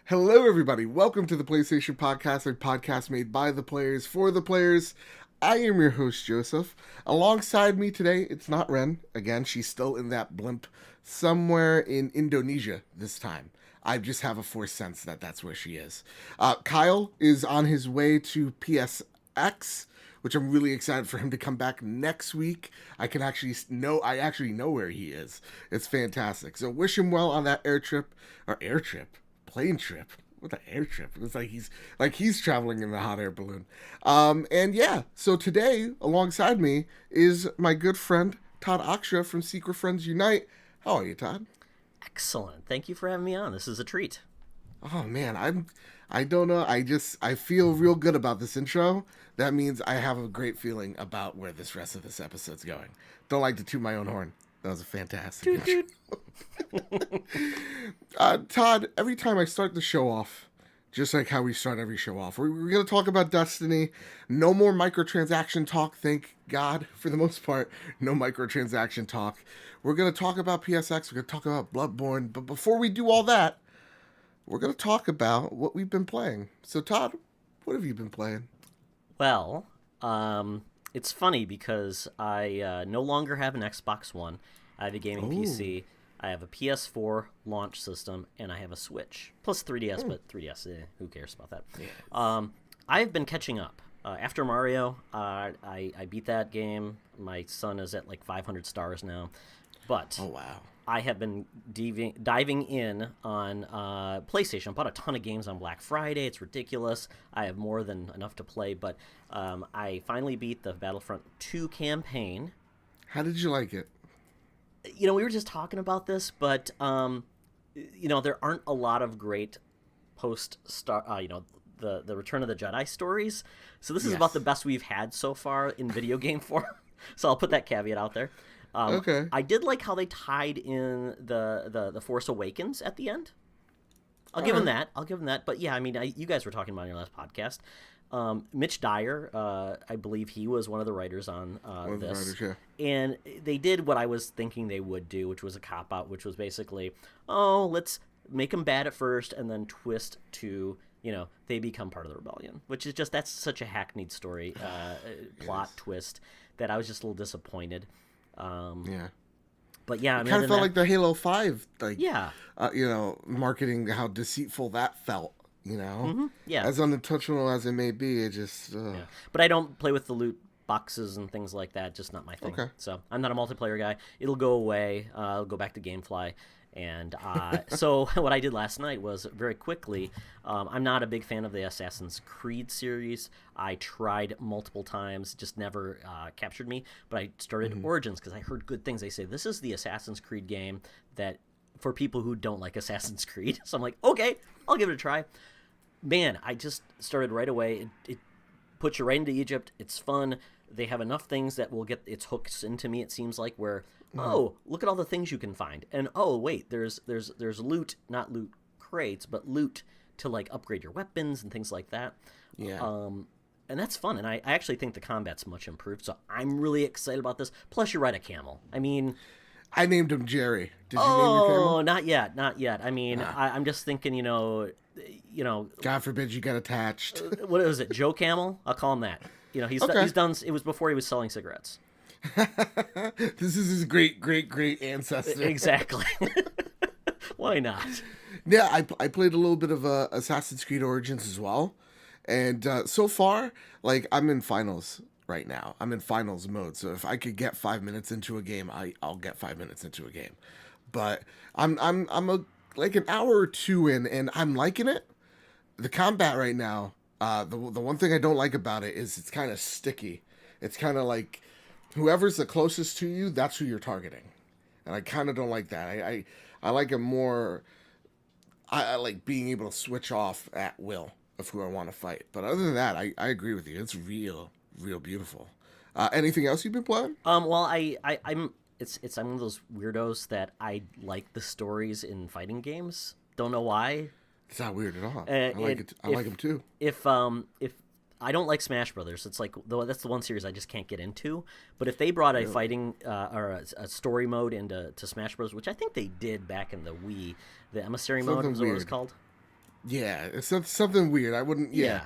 Hello, everybody. Welcome to the PlayStation Podcast, a podcast made by the players for the players. I am your host, Joseph. Alongside me today, it's not Ren. Again, she's still in that blimp somewhere in Indonesia this time. I just have a forced sense that that's where she is. Kyle is on his way to PSX, which I'm really excited for him to come back next week. I actually know where he is. It's fantastic. So wish him well on that plane trip. What the air trip? It's like he's traveling in the hot air balloon. So today alongside me is my good friend Todd Oxtra from Secret Friends Unite. How are you, Todd? Excellent. Thank you for having me on. This is a treat. Oh man, I don't know. I feel real good about this intro. That means I have a great feeling about where this rest of this episode's going. Don't like to toot my own horn. That was a fantastic intro. Todd, every time I start the show off, just like how we start every show off, we're going to talk about Destiny. No more microtransaction talk, thank God, for the most part. No microtransaction talk. We're going to talk about PSX. We're going to talk about Bloodborne. But before we do all that, we're going to talk about what we've been playing. So, Todd, what have you been playing? Well, it's funny because I no longer have an Xbox One. I have a gaming PC. I have a PS4 launch system, and I have a Switch. Plus 3DS, but 3DS, who cares about that? Yeah. I've been catching up. After Mario, I beat that game. My son is at like 500 stars now. But oh, wow. I have been diving in on PlayStation. I bought a ton of games on Black Friday. It's ridiculous. I have more than enough to play, but I finally beat the Battlefront 2 campaign. How did you like it? We were just talking about this, but there aren't a lot of great the Return of the Jedi stories. So this is about the best we've had so far in video game form. So I'll put that caveat out there. Okay. I did like how they tied in the Force Awakens at the end. I'll give them that. But yeah, I mean, you guys were talking about in your last podcast. Mitch Dyer, I believe he was one of the writers on this. And they did what I was thinking they would do, which was a cop-out, which was basically, let's make them bad at first and then twist to, they become part of the rebellion, which is that's such a hackneyed story, plot twist that I was just a little disappointed. But yeah, it kind of felt like the Halo 5, marketing, how deceitful that felt. Mm-hmm. Yeah. As unintentional as it may be, it just. Yeah. But I don't play with the loot boxes and things like that. Just not my thing. Okay. So I'm not a multiplayer guy. It'll go away. I'll go back to GameFly. And so what I did last night was very quickly. I'm not a big fan of the Assassin's Creed series. I tried multiple times, just never captured me. But I started Origins because I heard good things. They say this is the Assassin's Creed game that for people who don't like Assassin's Creed. So I'm like, okay, I'll give it a try. Man, I just started right away. It puts you right into Egypt. It's fun. They have enough things that will get its hooks into me, it seems like, where, look at all the things you can find. And, wait, there's loot, not loot crates, but loot to, like, upgrade your weapons and things like that. Yeah. And that's fun. And I actually think the combat's much improved. So I'm really excited about this. Plus, you ride a camel. I mean... I named him Jerry. Did you name your camel? Oh, not yet. I mean, I'm just thinking, God forbid you get attached. What was it, Joe Camel? I'll call him that. He's done. It was before he was selling cigarettes. This is his great ancestor. Exactly. Why not? Yeah, I played a little bit of Assassin's Creed Origins as well, and so far, like, I'm in finals right now. I'm in finals mode, so if I could get 5 minutes into a game, I'll get 5 minutes into a game. But I'm like an hour or two in, and I'm liking it. The combat right now, the one thing I don't like about it is it's kind of sticky. It's kind of like whoever's the closest to you, that's who you're targeting. And I kind of don't like that. I like it more. I like being able to switch off at will of who I want to fight. But other than that, I agree with you. It's real beautiful. Anything else you've been playing? Well, I'm one of those weirdos that I like the stories in fighting games. Don't know why. It's not weird at all. I like them too. If I don't like Smash Brothers, it's like that's the one series I just can't get into. But if they brought a fighting or a story mode into Smash Bros, which I think they did back in the Wii, the emissary mode was what it was called. Yeah, it's something weird. I wouldn't. Yeah,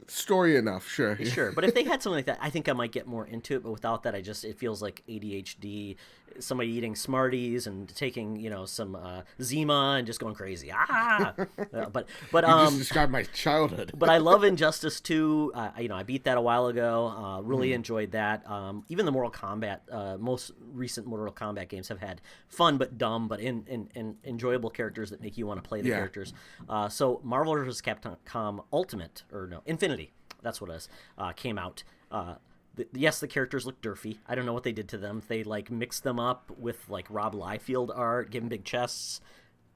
story enough, sure. Sure, but if they had something like that, I think I might get more into it. But without that, it feels like ADHD, somebody eating Smarties and taking some Zima and just going crazy. But you just described my childhood. But I love Injustice 2. I beat that a while ago. Really enjoyed that. Even the Mortal Kombat, most recent Mortal Kombat games have had fun but dumb, but in enjoyable characters that make you want to play the characters. So Marvel vs. Capcom Ultimate, or no, Infinity, that's what it is, came out. Yes, the characters look derfy. I don't know what they did to them. They mixed them up with Rob Liefeld art, gave them big chests,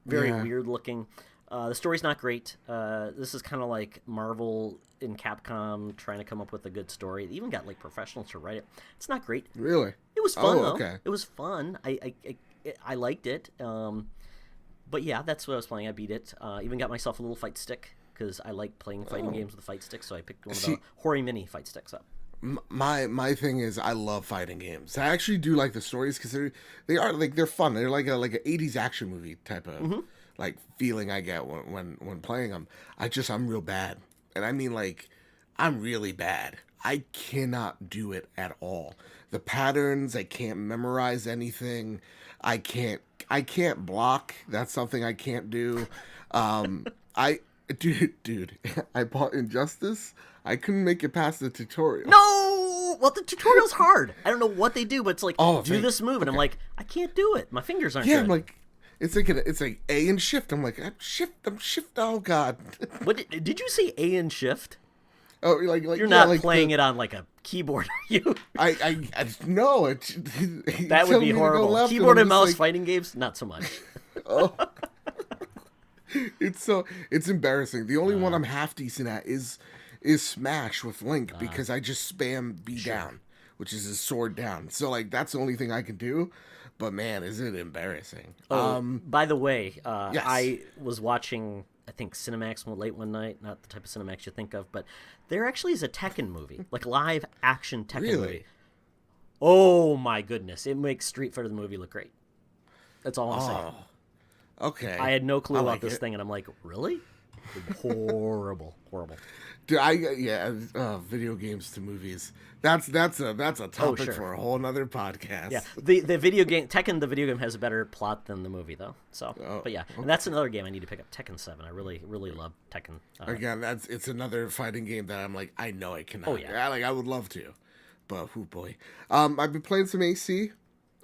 very weird looking. The story's not great. This is kind of like Marvel and Capcom trying to come up with a good story. They even got professionals to write it. It's not great. Really? It was fun though. Okay. It was fun. I liked it. But yeah, that's what I was playing. I beat it. Even got myself a little fight stick because I like playing fighting games with a fight stick. So I picked one of the Hori Mini fight sticks up. My thing is I love fighting games. I actually do like the stories because they're fun. They're like an 80s action movie type of feeling I get when playing them. I'm real bad, and I mean I'm really bad. I cannot do it at all. The patterns, I can't memorize anything. I can't block. That's something I can't do. Dude, I bought Injustice. I couldn't make it past the tutorial. No! Well, the tutorial's hard. I don't know what they do, but it's do this move, and I'm like, I can't do it. My fingers aren't good. I'm like, it's like A and shift. I'm like, I'm shift. Oh God. What did you say? A and shift? Oh, you're not playing it on a keyboard, are you? I no. That would be horrible. Keyboard and mouse fighting games, not so much. Oh. It's embarrassing. The only one I'm half decent at is Smash with Link because I just spam B down, which is his sword down. So that's the only thing I can do. But man, is it embarrassing. By the way, yes. I was watching, I think, Cinemax late one night. Not the type of Cinemax you think of, but there actually is a Tekken movie, live action Tekken movie. Oh my goodness, it makes Street Fighter the movie look great. That's all I'm saying. Okay. I had no clue about this thing, and I'm like, really? Horrible. Dude, video games to movies. That's a topic for a whole nother podcast. Yeah, the video game Tekken, the video game has a better plot than the movie though. So, but yeah, and that's another game I need to pick up. Tekken 7. I really love Tekken. Again, it's another fighting game that I'm like, I know I cannot. Oh yeah, I would love to, but oh boy. I've been playing some AC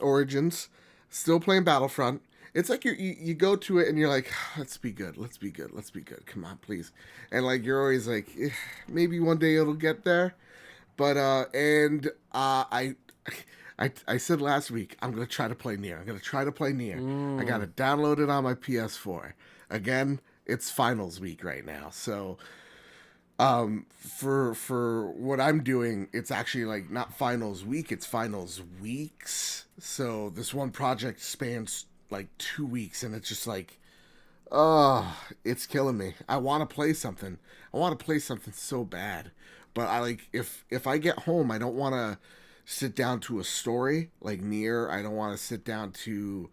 Origins, still playing Battlefront. It's like you go to it and you're like, let's be good. Come on, please. And you're always like, maybe one day it'll get there. But I said last week I'm gonna try to play Nier. I gotta download it on my PS4. Again, it's finals week right now, so for what I'm doing, it's actually not finals week, it's finals weeks. So this one project spans 2 weeks, and it's just it's killing me. I want to play something. So bad, but if I get home, I don't want to sit down to a story like Nier. I don't want to sit down to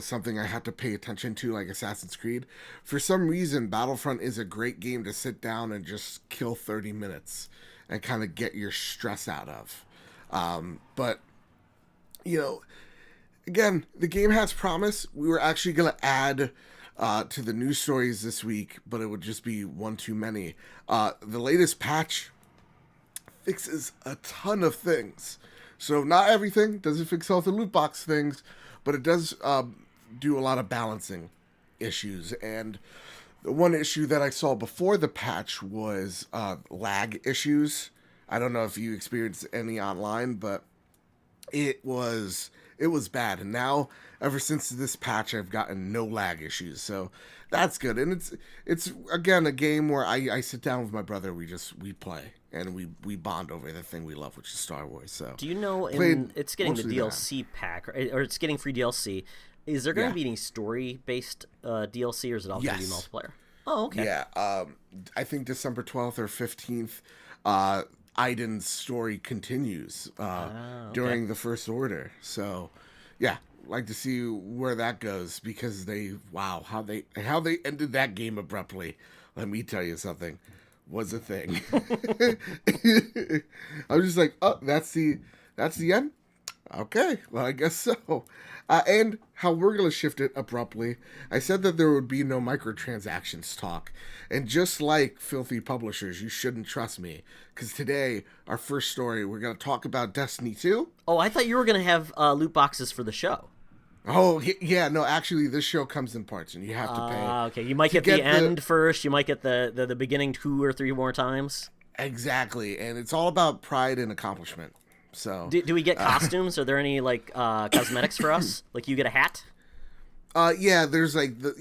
something I have to pay attention to like Assassin's Creed. For some reason, Battlefront is a great game to sit down and just kill 30 minutes and kind of get your stress out of. But again, the game has promise. We were actually going to add to the news stories this week, but it would just be one too many. The latest patch fixes a ton of things. So not everything. Doesn't fix all the loot box things, but it does do a lot of balancing issues. And the one issue that I saw before the patch was lag issues. I don't know if you experienced any online, but it was bad. And now, ever since this patch, I've gotten no lag issues. So that's good. And it's again a game where I sit down with my brother. We play and we bond over the thing we love, which is Star Wars. So do you know it's getting the DLC pack, or it's getting free DLC? Is there going to be any story based DLC, or is it all going to be multiplayer? Oh, okay. Yeah. I think December 12th or 15th. Aiden's story continues during the First Order. So, yeah, like to see where that goes because how they ended that game abruptly. Let me tell you something. Was a thing. I was just like, oh, that's the end. Okay, well, I guess so. And how we're going to shift it abruptly. I said that there would be no microtransactions talk. And just like filthy publishers, you shouldn't trust me. Because today, our first story, we're going to talk about Destiny 2. Oh, I thought you were going to have loot boxes for the show. Oh, yeah, no, actually, this show comes in parts, and you have to pay. Okay, you might get the end first, you might get the beginning 2 or 3 more times. Exactly, and it's all about pride and accomplishment. So, do we get costumes? Are there any like cosmetics for us? Like you get a hat? Yeah. There's like the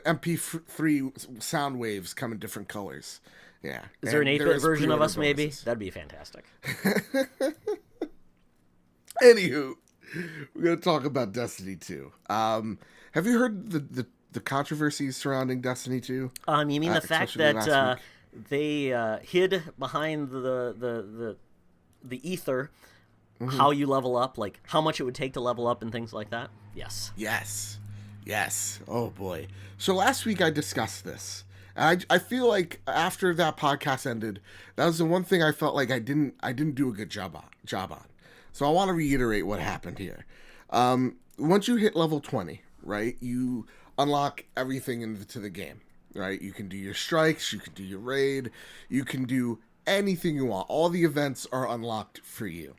MP3 sound waves come in different colors. Yeah. Is there an 8-bit version of us? Maybe that'd be fantastic. Anywho, we're gonna talk about Destiny 2. Have you heard the controversies surrounding Destiny 2? You mean the fact that they hid behind the ether, how you level up, like how much it would take to level up and things like that? Yes. Oh boy. So last week I discussed this. I feel like after that podcast ended, that was the one thing I felt like I didn't do a good job on. So I want to reiterate what happened here. Once you hit level 20, right, you unlock everything into the game, right? You can do your strikes, you can do your raid, you can do anything you want. All the events are unlocked for you.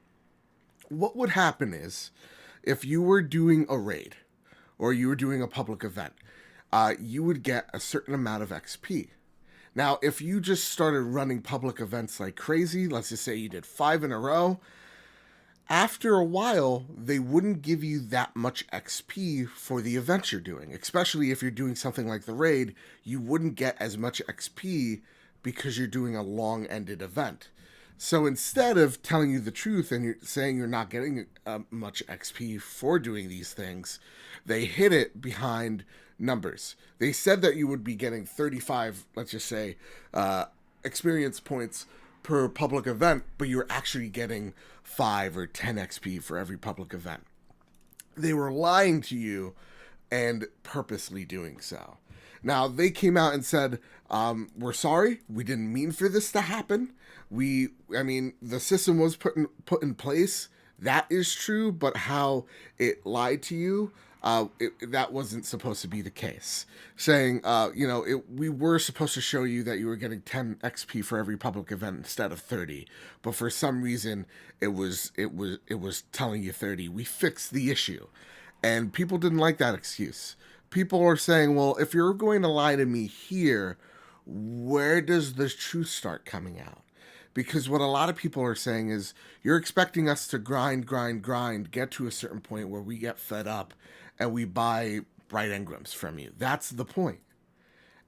What would happen is if you were doing a raid or you were doing a public event, you would get a certain amount of XP. Now, if you just started running public events like crazy, let's just say you did 5 in a row, after a while, they wouldn't give you that much XP for the event you're doing. Especially if you're doing something like the raid, you wouldn't get as much XP because you're doing a long-ended event. So instead of telling you the truth and you're saying you're not getting much XP for doing these things, they hid it behind numbers. They said that you would be getting 35, let's just say, experience points per public event, but you're actually getting 5 or 10 XP for every public event. They were lying to you and purposely doing so. Now, they came out and said, we're sorry, we didn't mean for this to happen. The system was put in place. That is true, but how it lied to you, that wasn't supposed to be the case. Saying, we were supposed to show you that you were getting 10 XP for every public event instead of 30, but for some reason it was telling you 30. We fixed the issue, and people didn't like that excuse. People are saying, well, if you're going to lie to me here, where does the truth start coming out? Because what a lot of people are saying is, you're expecting us to grind, get to a certain point where we get fed up and we buy bright engrams from you. That's the point.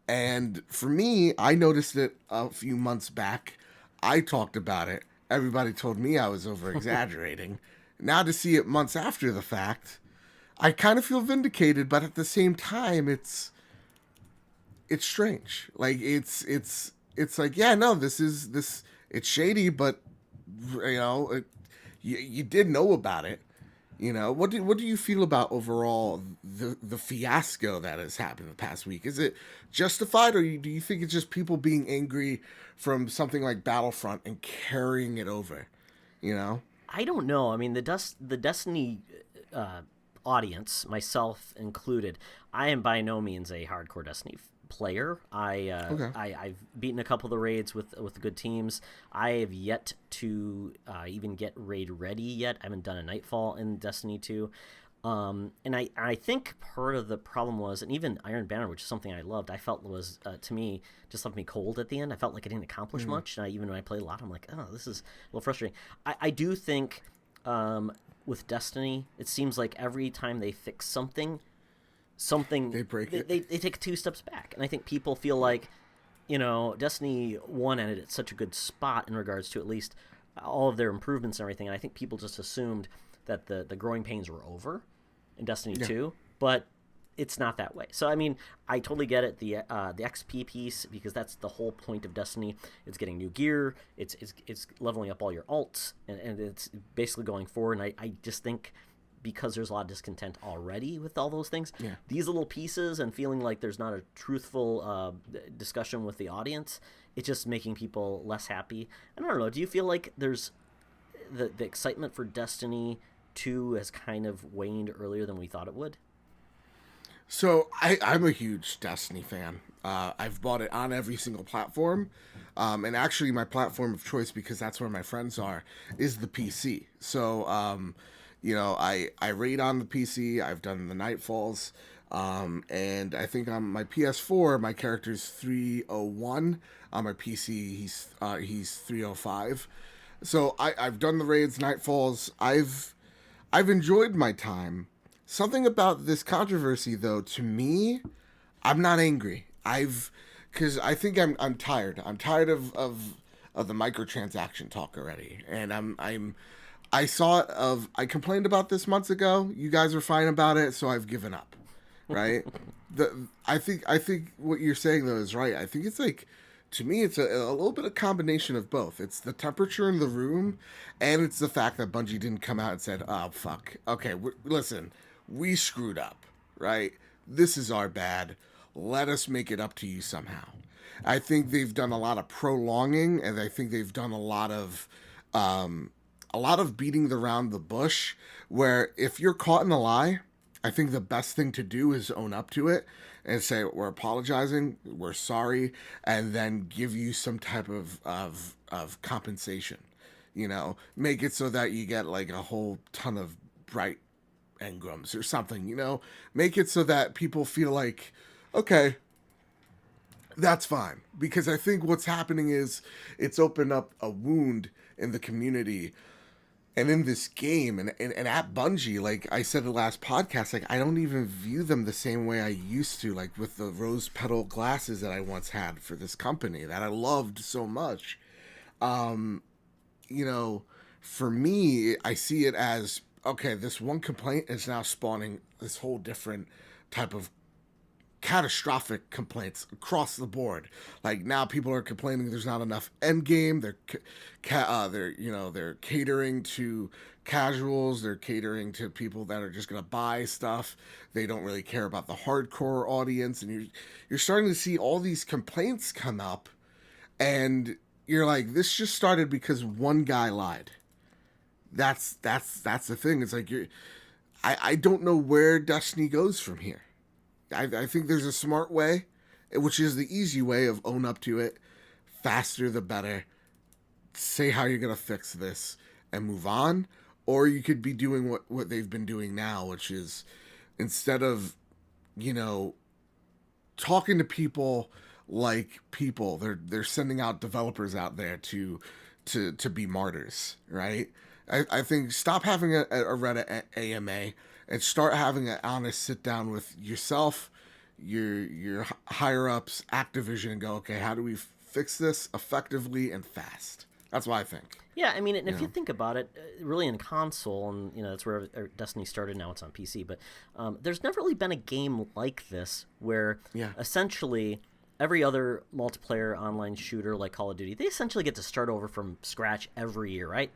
And for me, I noticed it a few months back. I talked about it. Everybody told me I was over-exaggerating. Now to see it months after the fact, I kind of feel vindicated, but at the same time, it's strange. Like it's like, yeah, no, this it's shady, but you did know about it. What do you feel about overall the fiasco that has happened the past week? Is it justified, or do you think it's just people being angry from something like Battlefront and carrying it over? I don't know. I mean, the Destiny audience, myself included, I am by no means a hardcore Destiny player. I've beaten a couple of the raids with good teams. I have yet to even get raid ready yet. I haven't done a Nightfall in Destiny 2. And I think part of the problem was, and even Iron Banner, which is something I loved, I felt was, to me, just left me cold at the end. I felt like I didn't accomplish much. And even when I played a lot, I'm like, oh, this is a little frustrating. I do think with Destiny, it seems like every time they fix something they break it. They take 2 steps back. And I think people feel like, Destiny 1 ended at such a good spot in regards to at least all of their improvements and everything. And I think people just assumed that the growing pains were over in Destiny 2, but it's not that way. So, I mean, I totally get it, the XP piece, because that's the whole point of Destiny. It's getting new gear, it's leveling up all your alts, and it's basically going forward. And I just think because there's a lot of discontent already with all those things. Yeah. These little pieces and feeling like there's not a truthful discussion with the audience, it's just making people less happy. And I don't know, do you feel like there's the excitement for Destiny 2 has kind of waned earlier than we thought it would? So I'm a huge Destiny fan. I've bought it on every single platform. And actually my platform of choice, because that's where my friends are, is the PC. So, I raid on the PC. I've done the Nightfalls. And I think on my PS4, my character's 301. On my PC, he's 305. So I've done the raids, Nightfalls. I've enjoyed my time. Something about this controversy, though, to me, I'm not angry. Because I think I'm tired. I'm tired of the microtransaction talk already, and I complained about this months ago. You guys were fine about it, so I've given up. Right? I think what you're saying though is right. I think it's like, to me, it's a little bit of combination of both. It's the temperature in the room, and it's the fact that Bungie didn't come out and said, "Oh fuck, okay, listen, we screwed up, right? This is our bad. Let us make it up to you somehow." I think they've done a lot of prolonging, and I think they've done a lot of beating around the bush. Where if you're caught in a lie, I think the best thing to do is own up to it and say, "We're apologizing, we're sorry," and then give you some type of compensation. Make it so that you get like a whole ton of bright engrams or something. Make it so that people feel like, okay, that's fine. Because I think what's happening is it's opened up a wound in the community and in this game, and at Bungie, like I said in the last podcast, like I don't even view them the same way I used to, like with the rose petal glasses that I once had for this company that I loved so much. For me, I see it as, okay, this one complaint is now spawning this whole different type of catastrophic complaints across the board. Like now people are complaining there's not enough end game. They're catering to casuals. They're catering to people that are just going to buy stuff. They don't really care about the hardcore audience. And you're starting to see all these complaints come up, and you're like, this just started because one guy lied. That's the thing. It's like I don't know where Destiny goes from here. I think there's a smart way, which is the easy way of own up to it. Faster the better. Say how you're going to fix this and move on. Or you could be doing what they've been doing now, which is instead of, talking to people like people, they're sending out developers out there to be martyrs, right? I think stop having a Reddit AMA and start having an honest sit down with yourself, your higher ups, Activision, and go, okay, how do we fix this effectively and fast? That's what I think. Yeah, I mean, and if you think about it, really in console, and that's where Destiny started. Now it's on PC, but there's never really been a game like this where essentially every other multiplayer online shooter like Call of Duty, they essentially get to start over from scratch every year, right?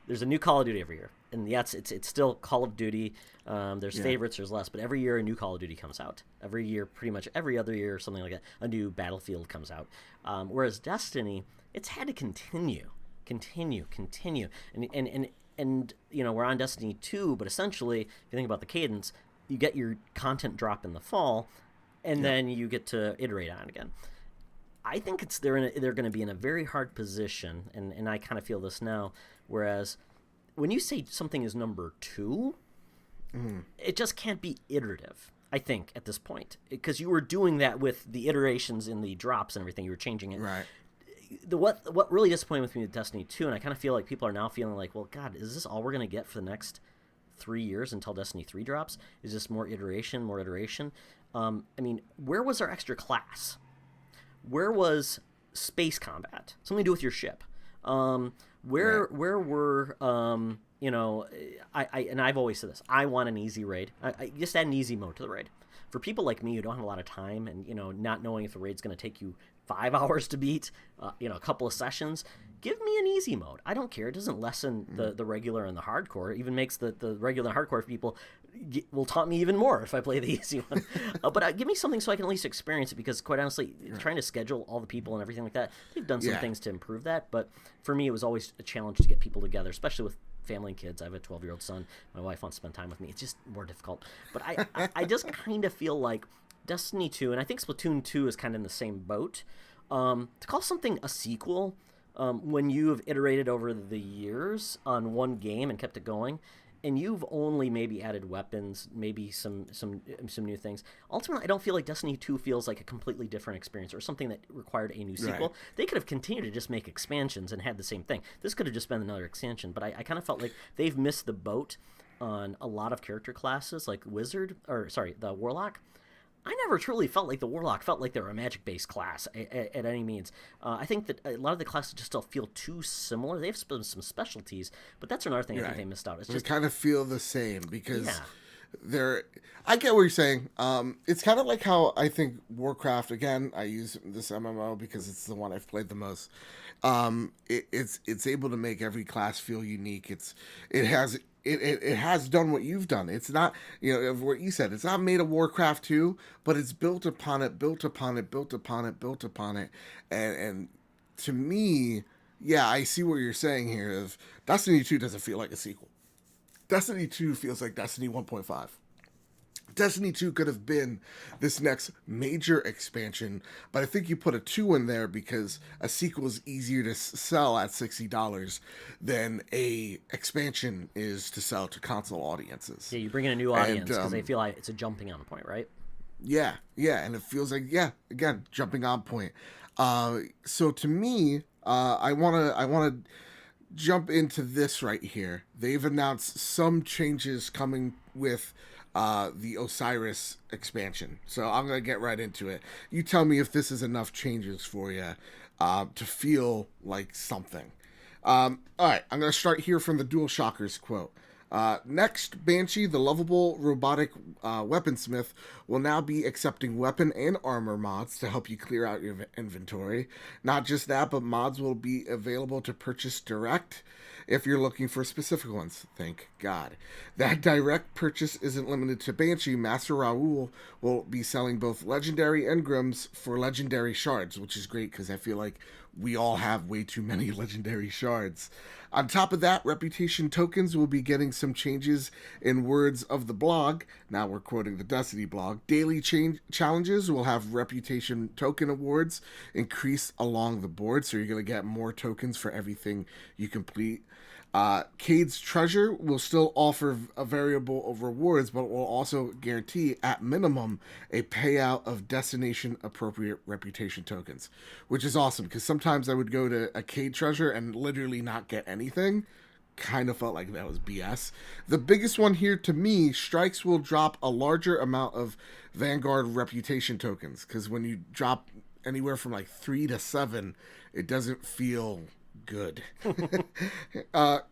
There's a new Call of Duty every year, and yes, it's still Call of Duty. There's favorites, there's less, but every year a new Call of Duty comes out. Every year, pretty much every other year, or something like that, a new Battlefield comes out. Whereas Destiny, it's had to continue, and we're on Destiny 2, but essentially, if you think about the cadence, you get your content drop in the fall, and then you get to iterate on it again. I think they're going to be in a very hard position, and I kind of feel this now. Whereas when you say something is number 2, it just can't be iterative, I think, at this point. Because you were doing that with the iterations in the drops and everything. You were changing it. Right. What really disappointed with me with Destiny 2, and I kind of feel like people are now feeling like, well, God, is this all we're going to get for the next 3 years until Destiny 3 drops? Is this more iteration? I mean, where was our extra class? Where was space combat? Something to do with your ship. Where were I've always said this. I want an easy raid. I just add an easy mode to the raid. for people like me who don't have a lot of time and, not knowing if the raid's going to take you 5 hours to beat, a couple of sessions, give me an easy mode. I don't care. It doesn't lessen the regular and the hardcore. It even makes the regular and hardcore people will taunt me even more if I play the easy one. But give me something so I can at least experience it, because quite honestly, trying to schedule all the people and everything like that, they've done some things to improve that. But for me, it was always a challenge to get people together, especially with family and kids. I have a 12-year-old son. My wife wants to spend time with me. It's just more difficult. But I just kind of feel like Destiny 2, and I think Splatoon 2 is kind of in the same boat, to call something a sequel when you've iterated over the years on one game and kept it going, and you've only maybe added weapons, maybe some new things. Ultimately, I don't feel like Destiny 2 feels like a completely different experience or something that required a new sequel. Right. They could have continued to just make expansions and had the same thing. This could have just been another expansion, but I kind of felt like they've missed the boat on a lot of character classes, like the Warlock. I never truly felt like the Warlock felt like they were a magic-based class at any means. I think that a lot of the classes just still feel too similar. They have some specialties, but that's another thing I think they missed out. It's just they kind of feel the same because they're. I get what you're saying. It's kind of like how I think Warcraft. Again, I use this MMO because it's the one I've played the most. It's able to make every class feel unique. It has done what you've done. It's not, what you said. It's not made of Warcraft 2, but it's built upon it. And to me, I see what you're saying here. Of Destiny 2 doesn't feel like a sequel. Destiny 2 feels like Destiny 1.5. Destiny 2 could have been this next major expansion, but I think you put a 2 in there because a sequel is easier to sell at $60 than a expansion is to sell to console audiences. Yeah, you bring in a new audience because they feel like it's a jumping on point, right? Yeah, and it feels like, again, jumping on point. So to me, I want to jump into this right here. They've announced some changes coming with the Osiris expansion. So I'm going to get right into it. You tell me if this is enough changes for you to feel like something. All right, I'm going to start here from the DualShockers quote. Next, Banshee, the lovable robotic weaponsmith, will now be accepting weapon and armor mods to help you clear out your inventory. Not just that, but mods will be available to purchase direct if you're looking for specific ones. Thank God. That direct purchase isn't limited to Banshee. Master Raoul will be selling both legendary engrams for legendary shards, which is great because I feel like we all have way too many legendary shards. On top of that, reputation tokens will be getting some changes in words of the blog. Now we're quoting the Destiny blog. Daily challenges will have reputation token awards increase along the board, so you're going to get more tokens for everything you complete. Cade's treasure will still offer a variable of rewards, but will also guarantee, at minimum, a payout of destination-appropriate reputation tokens, which is awesome, because sometimes I would go to a Cade treasure and literally not get anything. Kind of felt like that was BS. The biggest one here, to me, strikes will drop a larger amount of Vanguard reputation tokens, because when you drop anywhere from like 3 to 7, it doesn't feel good.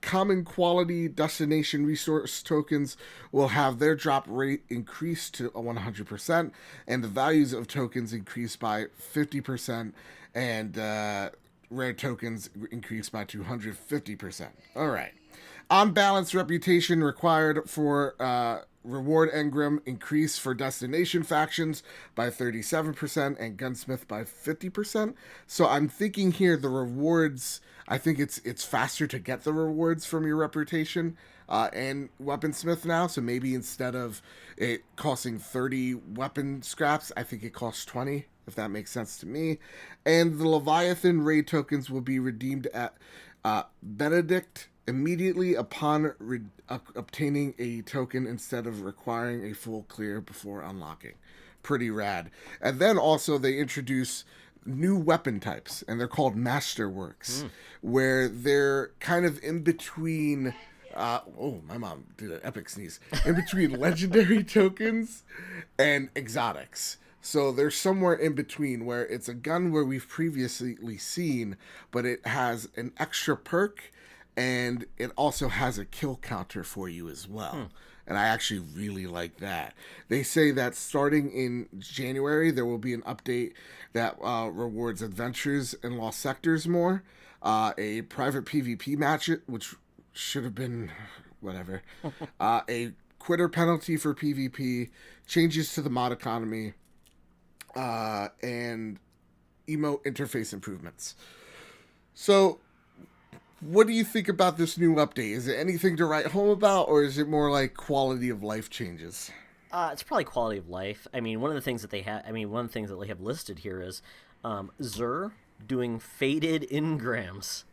Common quality destination resource tokens will have their drop rate increased to 100%, and the values of tokens increased by 50%, and rare tokens increased by 250%. All right. On balance, reputation required for reward engram increase for destination factions by 37% and gunsmith by 50%. So I'm thinking here the rewards, I think it's faster to get the rewards from your reputation and weaponsmith now. So maybe instead of it costing 30 weapon scraps, I think it costs 20, if that makes sense to me. And the Leviathan raid tokens will be redeemed at Benedict immediately upon obtaining a token instead of requiring a full clear before unlocking. Pretty rad. And then also they introduce new weapon types, and they're called Masterworks, where they're kind of in between... my mom did an epic sneeze. In between legendary tokens and exotics. So they're somewhere in between, where it's a gun where we've previously seen, but it has an extra perk, and it also has a kill counter for you as well. and I actually really like that. They say that starting in January, there will be an update that rewards adventures in lost sectors more, a private PvP match, which should have been whatever, a quitter penalty for PvP, changes to the mod economy, and emote interface improvements. So, what do you think about this new update? Is it anything to write home about, or is it more like quality of life changes? It's probably quality of life. I mean, one of the things that they have. I mean, one of the things that they have listed here is Xur doing faded engrams,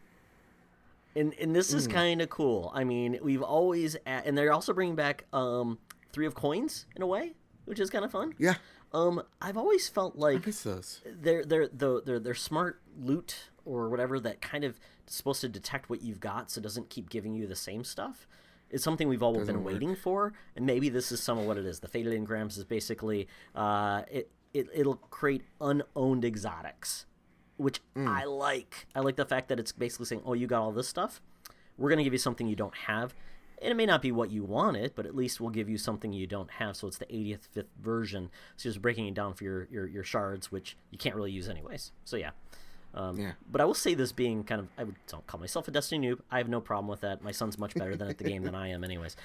and this is kind of cool. I mean, we've always and they're also bringing back 3 of coins in a way, which is kind of fun. Yeah. I've always felt like I miss those. They're smart loot or whatever that kind of supposed to detect what you've got, so it doesn't keep giving you the same stuff. It's something we've all been waiting for, and maybe this is some of what it is. The faded engrams is basically it'll create unowned exotics, which I like. I like the fact that it's basically saying, oh, you got all this stuff, we're going to give you something you don't have. And it may not be what you wanted, but at least we'll give you something you don't have. So it's the 85th version. So you're just breaking it down for your shards, which you can't really use anyways. So yeah. But I will say this being kind of, don't call myself a Destiny noob. I have no problem with that. My son's much better at the game than I am anyways.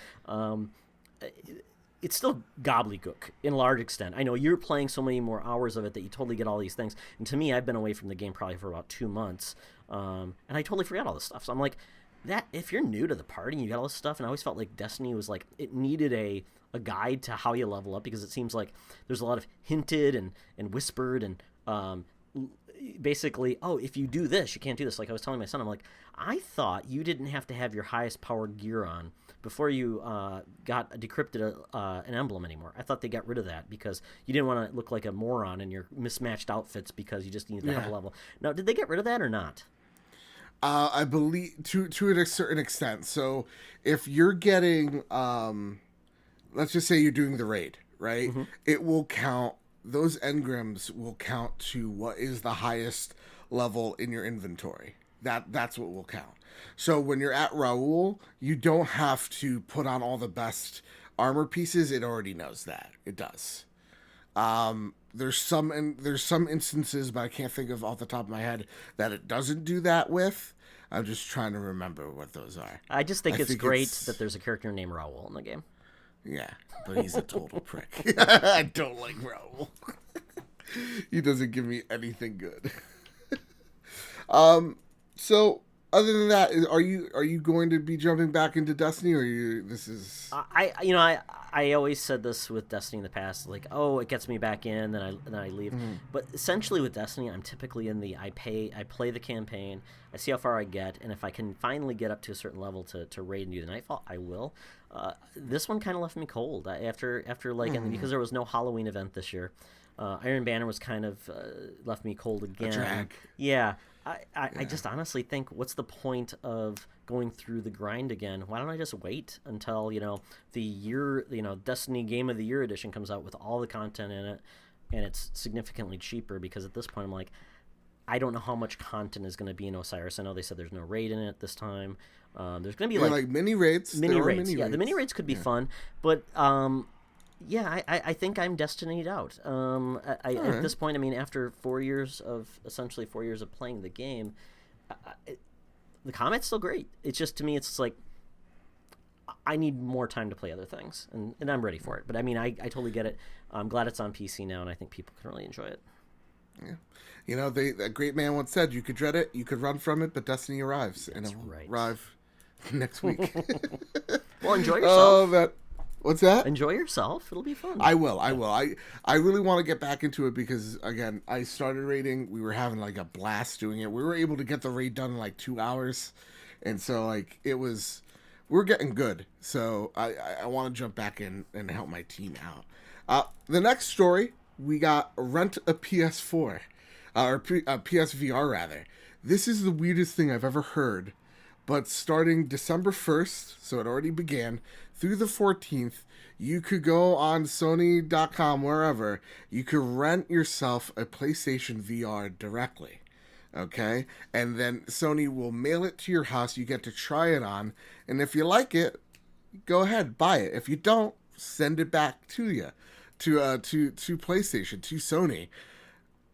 It's still gobbledygook in a large extent. I know you're playing so many more hours of it that you totally get all these things. And to me, I've been away from the game probably for about 2 months. And I totally forgot all this stuff. So I'm like, that if you're new to the party and you got all this stuff, and I always felt like Destiny was like, it needed a guide to how you level up, because it seems like there's a lot of hinted and whispered and basically, oh, if you do this, you can't do this. Like I was telling my son, I'm like, I thought you didn't have to have your highest powered gear on before you got decrypted an emblem anymore. I thought they got rid of that because you didn't want to look like a moron in your mismatched outfits because you just needed to have a level. Now, did they get rid of that or not? I believe to a certain extent. So if you're getting, let's just say you're doing the raid, right? Mm-hmm. It will count. Those engrams will count to what is the highest level in your inventory. That's what will count. So when you're at Raoul, you don't have to put on all the best armor pieces. It already knows that. It does. There's some instances, but I can't think of off the top of my head that it doesn't do that with. I'm just trying to remember what those are. I just think it's great that there's a character named Raoul in the game. Yeah, but he's a total prick. I don't like Raoul. He doesn't give me anything good. So other than that, are you going to be jumping back into Destiny, or this is? I always said this with Destiny in the past, like, oh, it gets me back in, then I leave. Mm-hmm. But essentially with Destiny, I'm typically in I play the campaign, I see how far I get, and if I can finally get up to a certain level to raid and do the Nightfall, I will. This one kind of left me cold after like, and because there was no Halloween event this year. Iron Banner was kind of left me cold again. A drag. Yeah. I just honestly think, what's the point of going through the grind again? Why don't I just wait until, the year, Destiny Game of the Year edition comes out with all the content in it, and it's significantly cheaper, because at this point I'm like, I don't know how much content is going to be in Osiris. I know they said there's no raid in it this time. There's going to be like mini raids. Mini raids. Yeah, the mini raids could be fun, but yeah, I think I'm destinied out. At this point, I mean, after 4 years of playing the game, the combat's still great. It's just, to me, it's like, I need more time to play other things, and I'm ready for it. But I mean, I totally get it. I'm glad it's on PC now, and I think people can really enjoy it. Yeah. A great man once said, you could dread it, you could run from it, but Destiny arrives. That's and it will arrive next week. Well, enjoy yourself. What's that? Enjoy yourself. It'll be fun. I will. I really want to get back into it because, again, I started raiding. We were having like a blast doing it. We were able to get the raid done in like 2 hours. And so like we're getting good. So I want to jump back in and help my team out. The next story, we got Rent-A-PS4, or PSVR rather. This is the weirdest thing I've ever heard. But starting December 1st, so it already began, through the 14th, you could go on Sony.com, wherever, you could rent yourself a PlayStation VR directly, okay? And then Sony will mail it to your house, you get to try it on, and if you like it, go ahead, buy it. If you don't, send it back to you, to PlayStation, to Sony.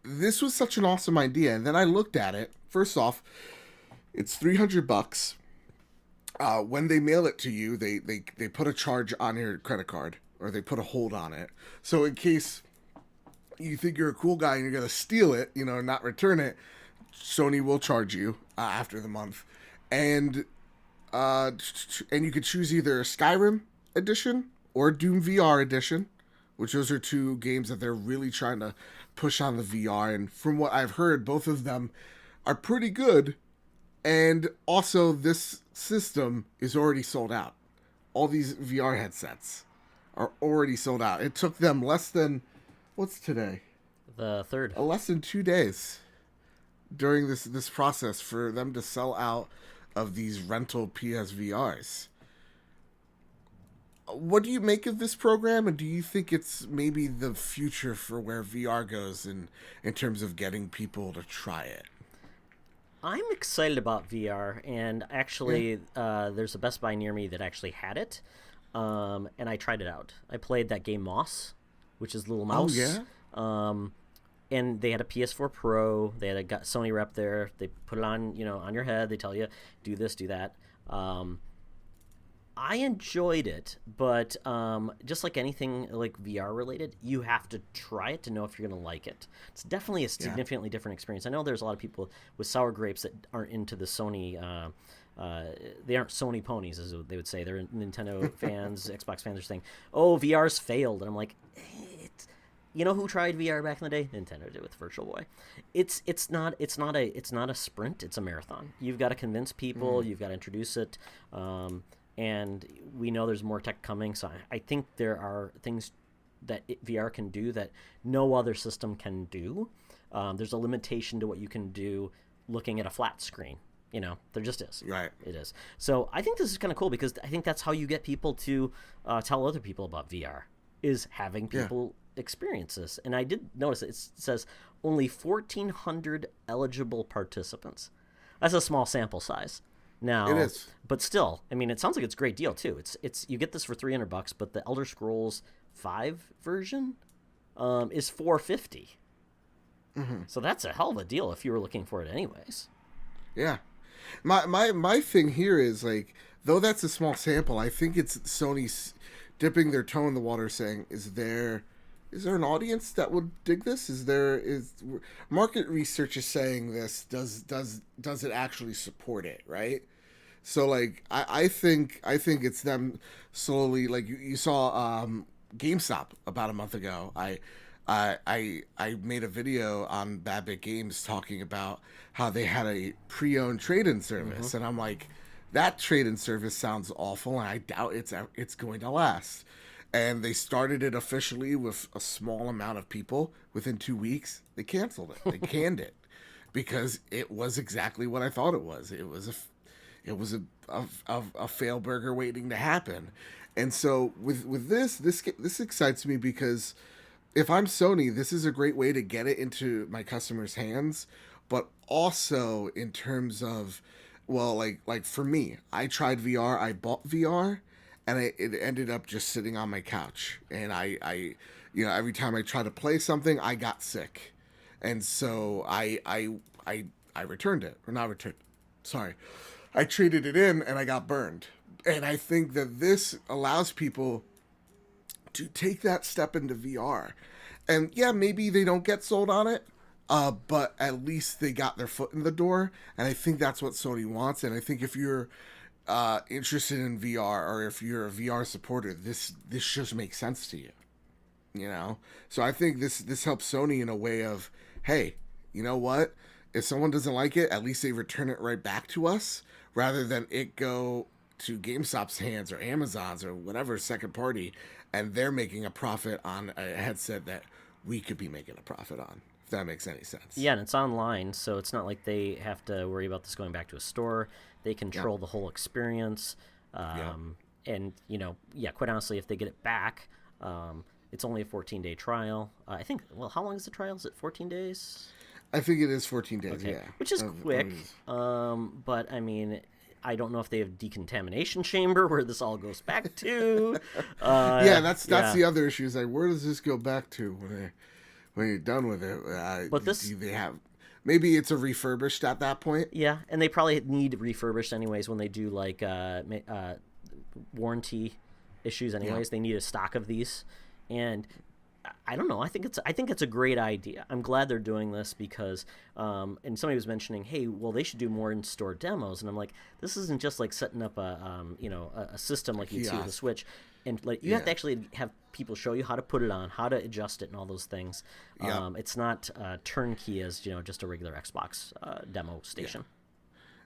This was such an awesome idea. And then I looked at it. First off, it's $300. When they mail it to you, they put a charge on your credit card, or they put a hold on it. So in case you think you're a cool guy and you're gonna steal it, not return it, Sony will charge you after the month, and you could choose either a Skyrim edition or Doom VR edition, which those are two games that they're really trying to push on the VR. And from what I've heard, both of them are pretty good. And also, this system is already sold out. All these VR headsets are already sold out. It took them less than, what's today? The 3rd. Less than 2 days during this process for them to sell out of these rental PSVRs. What do you make of this program, and do you think it's maybe the future for where VR goes in terms of getting people to try it? I'm excited about VR, and actually, there's a Best Buy near me that actually had it, and I tried it out. I played that game Moss, which is Little Mouse. Oh, yeah? And they had a PS4 Pro. They had a Sony rep there. They put it on, on your head. They tell you, do this, do that. I enjoyed it, but just like anything like VR related, you have to try it to know if you're going to like it. It's definitely a significantly different experience. I know there's a lot of people with sour grapes that aren't into the Sony. They aren't Sony ponies, as they would say. They're Nintendo fans, Xbox fans are saying, "Oh, VR's failed," and I'm like, you know who tried VR back in the day? Nintendo did with Virtual Boy. It's not a sprint. It's a marathon. You've got to convince people. You've got to introduce it. And we know there's more tech coming, so I think there are things that VR can do that no other system can do. There's a limitation to what you can do looking at a flat screen. There just is. Right. It is. So I think this is kind of cool, because I think that's how you get people to tell other people about VR, is having people experience this. And I did notice it says only 1,400 eligible participants. That's a small sample size. Now, it is. But still, I mean, it sounds like it's a great deal too. It's you get this for $300, but the Elder Scrolls 5 version is $450. So that's a hell of a deal if you were looking for it anyways. Yeah. My thing here is, like, though that's a small sample, I think it's Sony's dipping their toe in the water, saying, is there an audience that would dig this? Is market research is saying this? Does it actually support it? Right. So, like, I think it's them slowly. Like, you saw GameStop about a month ago. I made a video on Bad Bit Games talking about how they had a pre-owned trade-in service, and I'm like, that trade-in service sounds awful, and I doubt it's going to last. And they started it officially with a small amount of people. Within 2 weeks, they canceled it. They canned it because it was exactly what I thought it was. It was a fail burger waiting to happen. And so with this excites me, because if I'm Sony, this is a great way to get it into my customers' hands, but also in terms of, well, like for me, I tried VR, I bought VR, and it ended up just sitting on my couch. And I every time I tried to play something, I got sick. And so I returned it. Or not returned. Sorry. I traded it in and I got burned. And I think that this allows people to take that step into VR. And yeah, maybe they don't get sold on it, but at least they got their foot in the door. And I think that's what Sony wants. And I think if you're interested in VR, or if you're a VR supporter, this just makes sense to you. So I think this helps Sony in a way of, hey, you know what? If someone doesn't like it, at least they return it right back to us, rather than it go to GameStop's hands or Amazon's or whatever second party, and they're making a profit on a headset that we could be making a profit on, if that makes any sense. Yeah, and it's online, so it's not like they have to worry about this going back to a store. They control the whole experience. And, quite honestly, if they get it back, it's only a 14-day trial. I think, how long is the trial? Is it 14 days? I think it is 14 days, okay. yeah. Which is quick. But, I mean, I don't know if they have decontamination chamber where this all goes back to. That's the other issue. Is like, where does this go back to when you're done with it? But this, do they have? Maybe it's a refurbished at that point. Yeah, and they probably need refurbished anyways when they do like warranty issues. Anyways, they need a stock of these, and I don't know. I think it's a great idea. I'm glad they're doing this because, and somebody was mentioning, hey, well, they should do more in-store demos, and I'm like, this isn't just like setting up a system like you'd see with the Switch, and like you have to actually have people show you how to put it on, how to adjust it, and all those things. It's not turnkey as just a regular Xbox demo station.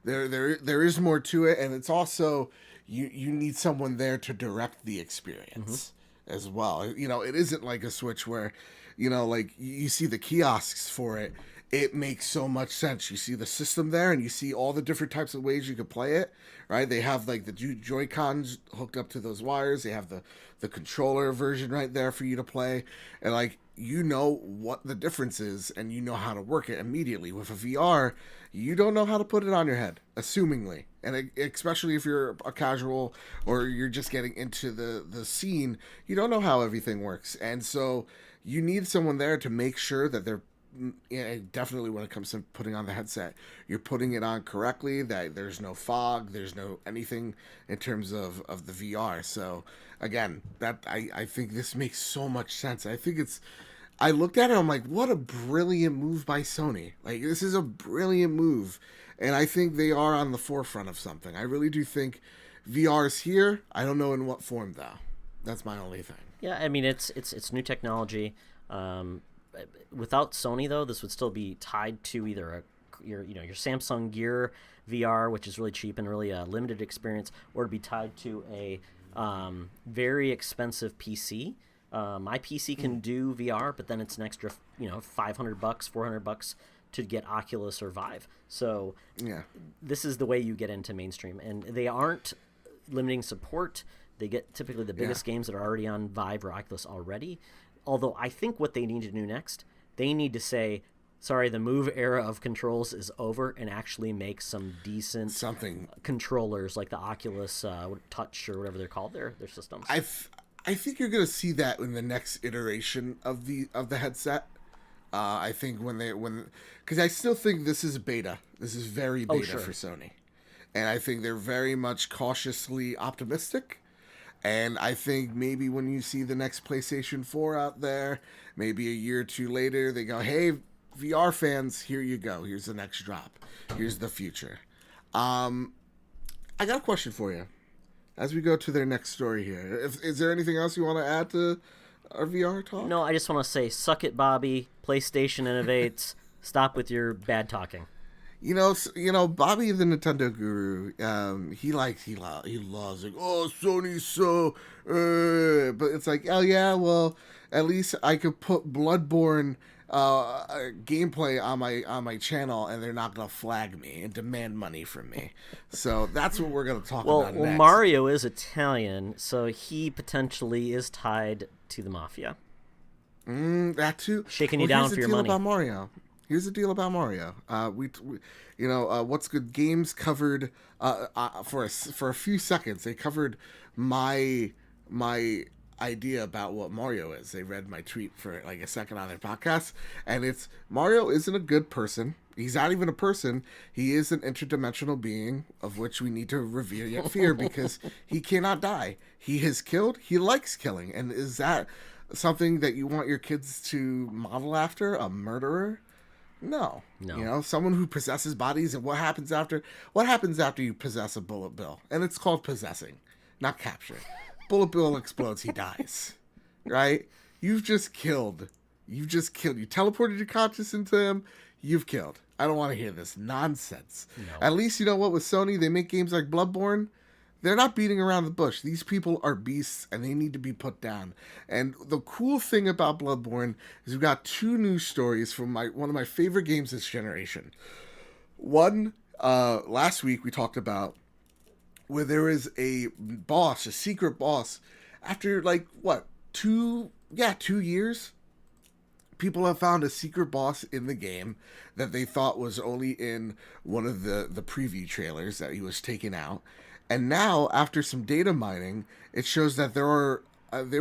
There is more to it, and it's also you need someone there to direct the experience. As well, it isn't like a Switch where, like you see the kiosks for it. It makes so much sense. You see the system there, and you see all the different types of ways you could play it. Right? They have like the Joy-Cons hooked up to those wires. They have the controller version right there for you to play, and like what the difference is, and you know how to work it immediately. With a VR, you don't know how to put it on your head, assumingly. And especially if you're a casual or you're just getting into the scene, you don't know how everything works. And so you need someone there to make sure that they're, definitely when it comes to putting on the headset, you're putting it on correctly, that there's no fog, there's no anything in terms of the VR. So again, that I think this makes so much sense. I looked at it, I'm like, what a brilliant move by Sony. Like, this is a brilliant move. And I think they are on the forefront of something. I really do think VR is here. I don't know in what form, though. That's my only thing. Yeah, I mean, it's new technology. Without Sony, though, this would still be tied to either your Samsung Gear VR, which is really cheap and really a limited experience, or it'd be tied to a very expensive PC. My PC can do VR, but then it's an extra, $500, $400 to get Oculus or Vive. So this is the way you get into mainstream, and they aren't limiting support. They get typically the biggest games that are already on Vive or Oculus already. Although I think what they need to do next, they need to say, sorry, the Move era of controls is over, and actually make some decent controllers like the Oculus Touch or whatever they're called, their systems. I think you're going to see that in the next iteration of the headset. I think because I still think this is beta. This is very beta for Sony. And I think they're very much cautiously optimistic. And I think maybe when you see the next PlayStation 4 out there, maybe a year or two later, they go, hey, VR fans, here you go. Here's the next drop. Here's the future. I got a question for you as we go to their next story here. Is there anything else you want to add to our VR talk? No, I just want to say, suck it, Bobby. PlayStation innovates. Stop with your bad talking. Bobby the Nintendo guru, he loves like, oh, Sony's so, but it's like, oh yeah, well, at least I could put Bloodborne gameplay on my channel, and they're not gonna flag me and demand money from me. So that's what we're gonna talk about next. Well, Mario is Italian, so he potentially is tied to the mafia. That too. Shaking you down for your money. About Mario. Here's the deal about Mario. What's good games covered for a few seconds. They covered my idea about what Mario is. They read my tweet for like a second on their podcast, and it's Mario isn't a good person. He's not even a person. He is an interdimensional being of which we need to revere yet fear because he cannot die. He has killed. He likes killing. And is that something that you want your kids to model after? A murderer? No. Someone who possesses bodies. And what happens after you possess a Bullet Bill? And it's called possessing, not capture. Bullet Bill explodes, he dies. Right? You've just killed. You teleported your conscious into him. You've killed. I don't want to hear this nonsense. No. At least, with Sony, they make games like Bloodborne. They're not beating around the bush. These people are beasts, and they need to be put down. And the cool thing about Bloodborne is we've got two news stories from one of my favorite games this generation. One, last week we talked about where there is a secret boss, after 2 years, people have found a secret boss in the game that they thought was only in one of the preview trailers that he was taken out. And now, after some data mining, it shows that there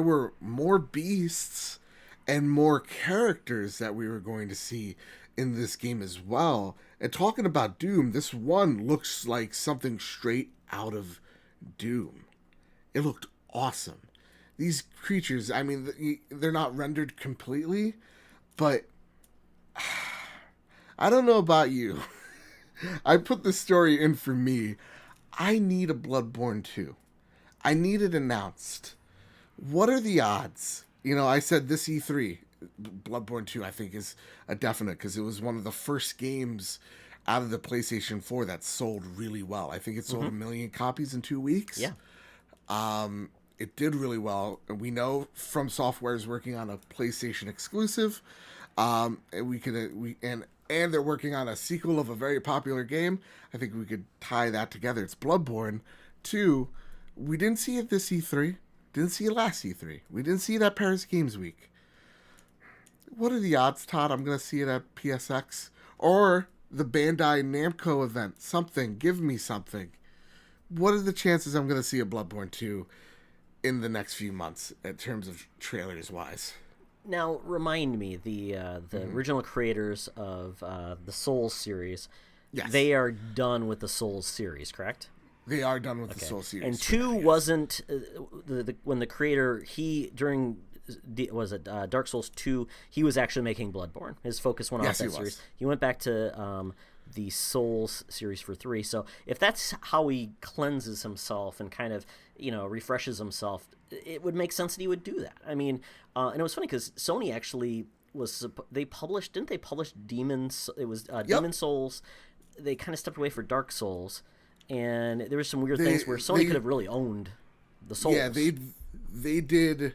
were more beasts and more characters that we were going to see in this game as well. And talking about Doom, this one looks like something straight out of Doom. It looked awesome. These creatures, I mean, they're not rendered completely, but I don't know about you. I put the story in for me. I need a Bloodborne 2. I need it announced. What are the odds? You know, I said this E3, Bloodborne 2, I think is a definite, because it was one of the first games out of the PlayStation 4 that sold really well. I think it sold 1 million copies in 2 weeks. Yeah. It did really well. We know From Software is working on a PlayStation exclusive. And they're working on a sequel of a very popular game. I think we could tie that together. It's Bloodborne 2. We didn't see it this E3. Didn't see it last E3. We didn't see it at Paris Games Week. What are the odds, Todd? I'm going to see it at PSX or the Bandai Namco event. Something. Give me something. What are the chances I'm going to see a Bloodborne 2 in the next few months in terms of trailers wise? Now, remind me, the original creators of the Souls series, yes, they are done with the Souls series, correct? They are done with the Souls series. And 2 wasn't when the creator, Dark Souls 2, he was actually making Bloodborne. His focus went off that series. He went back to the Souls series for 3. So if that's how he cleanses himself and kind of, refreshes himself, it would make sense that he would do that. I mean, and it was funny because Sony actually didn't they publish Demons? It was Demon Souls. They kind of stepped away for Dark Souls, and there were some weird things where Sony could have really owned the Souls. Yeah, they did.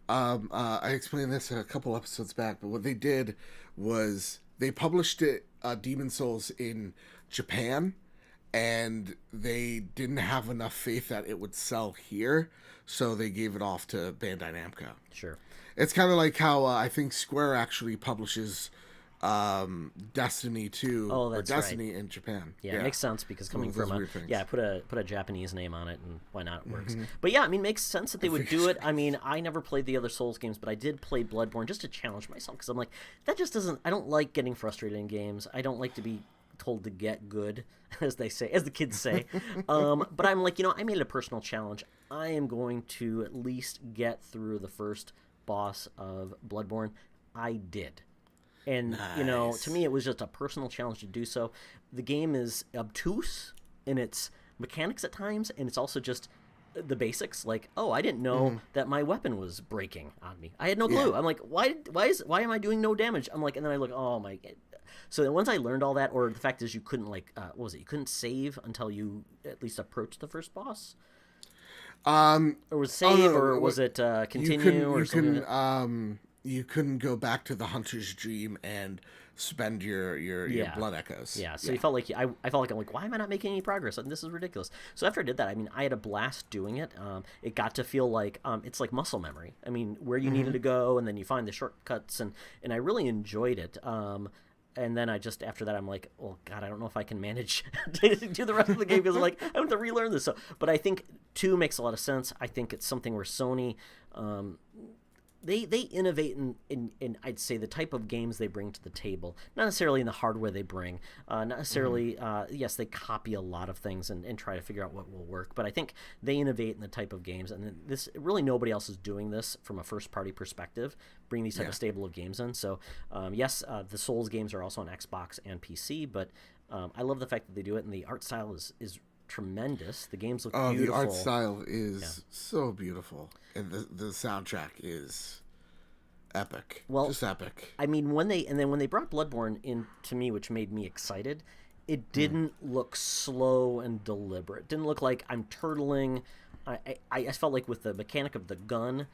I explained this a couple episodes back, but what they did was they published it, Demon Souls, in Japan, and they didn't have enough faith that it would sell here, so they gave it off to Bandai Namco. Sure. It's kind of like how I think Square actually publishes Destiny 2 or Destiny in Japan. Yeah, it makes sense because coming from put a Japanese name on it, and why not? It works. But yeah, I mean, it makes sense that they would do it. I mean, I never played the other Souls games, but I did play Bloodborne just to challenge myself because I'm like, that just doesn't. I don't like getting frustrated in games. I don't like to be told to get good, as the kids say. But I'm like, I made it a personal challenge. I am going to at least get through the first boss of Bloodborne. I did. And, nice. To me, it was just a personal challenge to do so. The game is obtuse in its mechanics at times, and it's also just the basics. Like, I didn't know that my weapon was breaking on me. I had no clue. Yeah. I'm like, why am I doing no damage? I'm like, and then I look, oh my God. So once I learned all that, or the fact is you couldn't you couldn't save until you at least approached the first boss? Or was save, or was it continue, or something? You couldn't go back to the Hunter's Dream and spend your blood echoes. Yeah, so you felt like I felt like I'm like, why am I not making any progress? And this is ridiculous. So after I did that, I mean, I had a blast doing it. It got to feel like it's like muscle memory. I mean, where you needed to go, and then you find the shortcuts, and I really enjoyed it. And then after that, I'm like, oh God, I don't know if I can manage to do the rest of the game because I'm like, I have to relearn this. So, but I think 2 makes a lot of sense. I think it's something where Sony, they innovate in I'd say the type of games they bring to the table, not necessarily in the hardware they bring, not necessarily yes, they copy a lot of things and try to figure out what will work, but I think they innovate in the type of games, and this really nobody else is doing this from a first party perspective, bring these type of stable of games in. So yes, the Souls games are also on Xbox and PC, but I love the fact that they do it, and the art style is tremendous. The games look beautiful. The art style is so beautiful, and the soundtrack is epic. Well, just epic. I mean, when they brought Bloodborne in to me, which made me excited, it didn't look slow and deliberate. It didn't look like I'm turtling. I felt like with the mechanic of the gun,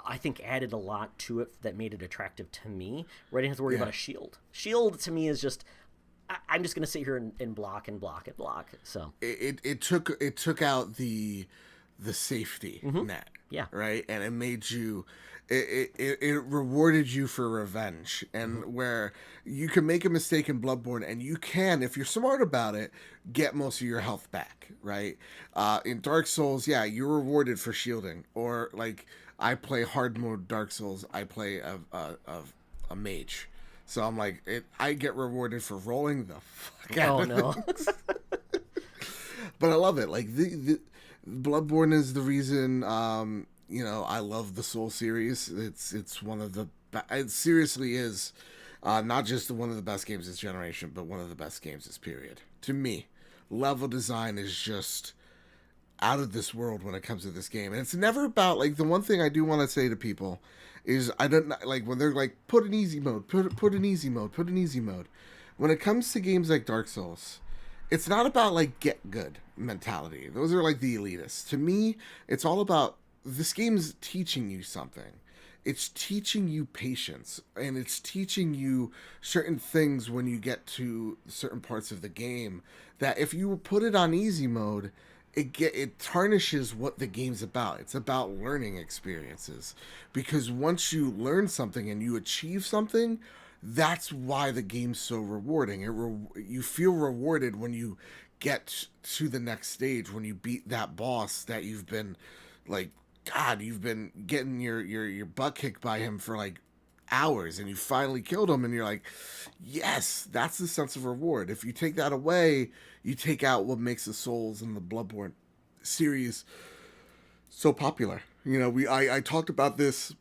I think added a lot to it that made it attractive to me. Where I didn't have to worry about a shield. Shield to me is just, I'm just going to sit here and block and block and block. So it took out the the safety net. Yeah. Right. And it made you, it rewarded you for revenge. And where you can make a mistake in Bloodborne and you can, if you're smart about it, get most of your health back. Right. In Dark Souls, yeah, you're rewarded for shielding. Or like I play hard mode Dark Souls, I play a mage. So I'm like, I get rewarded for rolling the fuck out of things. But I love it. Like the Bloodborne is the reason. I love the Soul series. It's one of the. It seriously is, not just one of the best games this generation, but one of the best games this period. To me, level design is just out of this world when it comes to this game, and it's never about like the one thing I do want to say to people is I don't like when they're like put an easy mode, put an easy mode, put an easy mode. When it comes to games like Dark Souls, it's not about like get good mentality. Those are like the elitists. To me, it's all about this game's teaching you something. It's teaching you patience, and it's teaching you certain things when you get to certain parts of the game that if you put it on easy mode, it tarnishes what the game's about. It's about learning experiences, because once you learn something and you achieve something, that's why the game's so rewarding. You feel rewarded when you get to the next stage, when you beat that boss that you've been like, God, you've been getting your butt kicked by him for like hours, and you finally killed him, and you're like, yes, that's the sense of reward. If you take that away, you take out what makes the Souls and the Bloodborne series so popular. I talked about this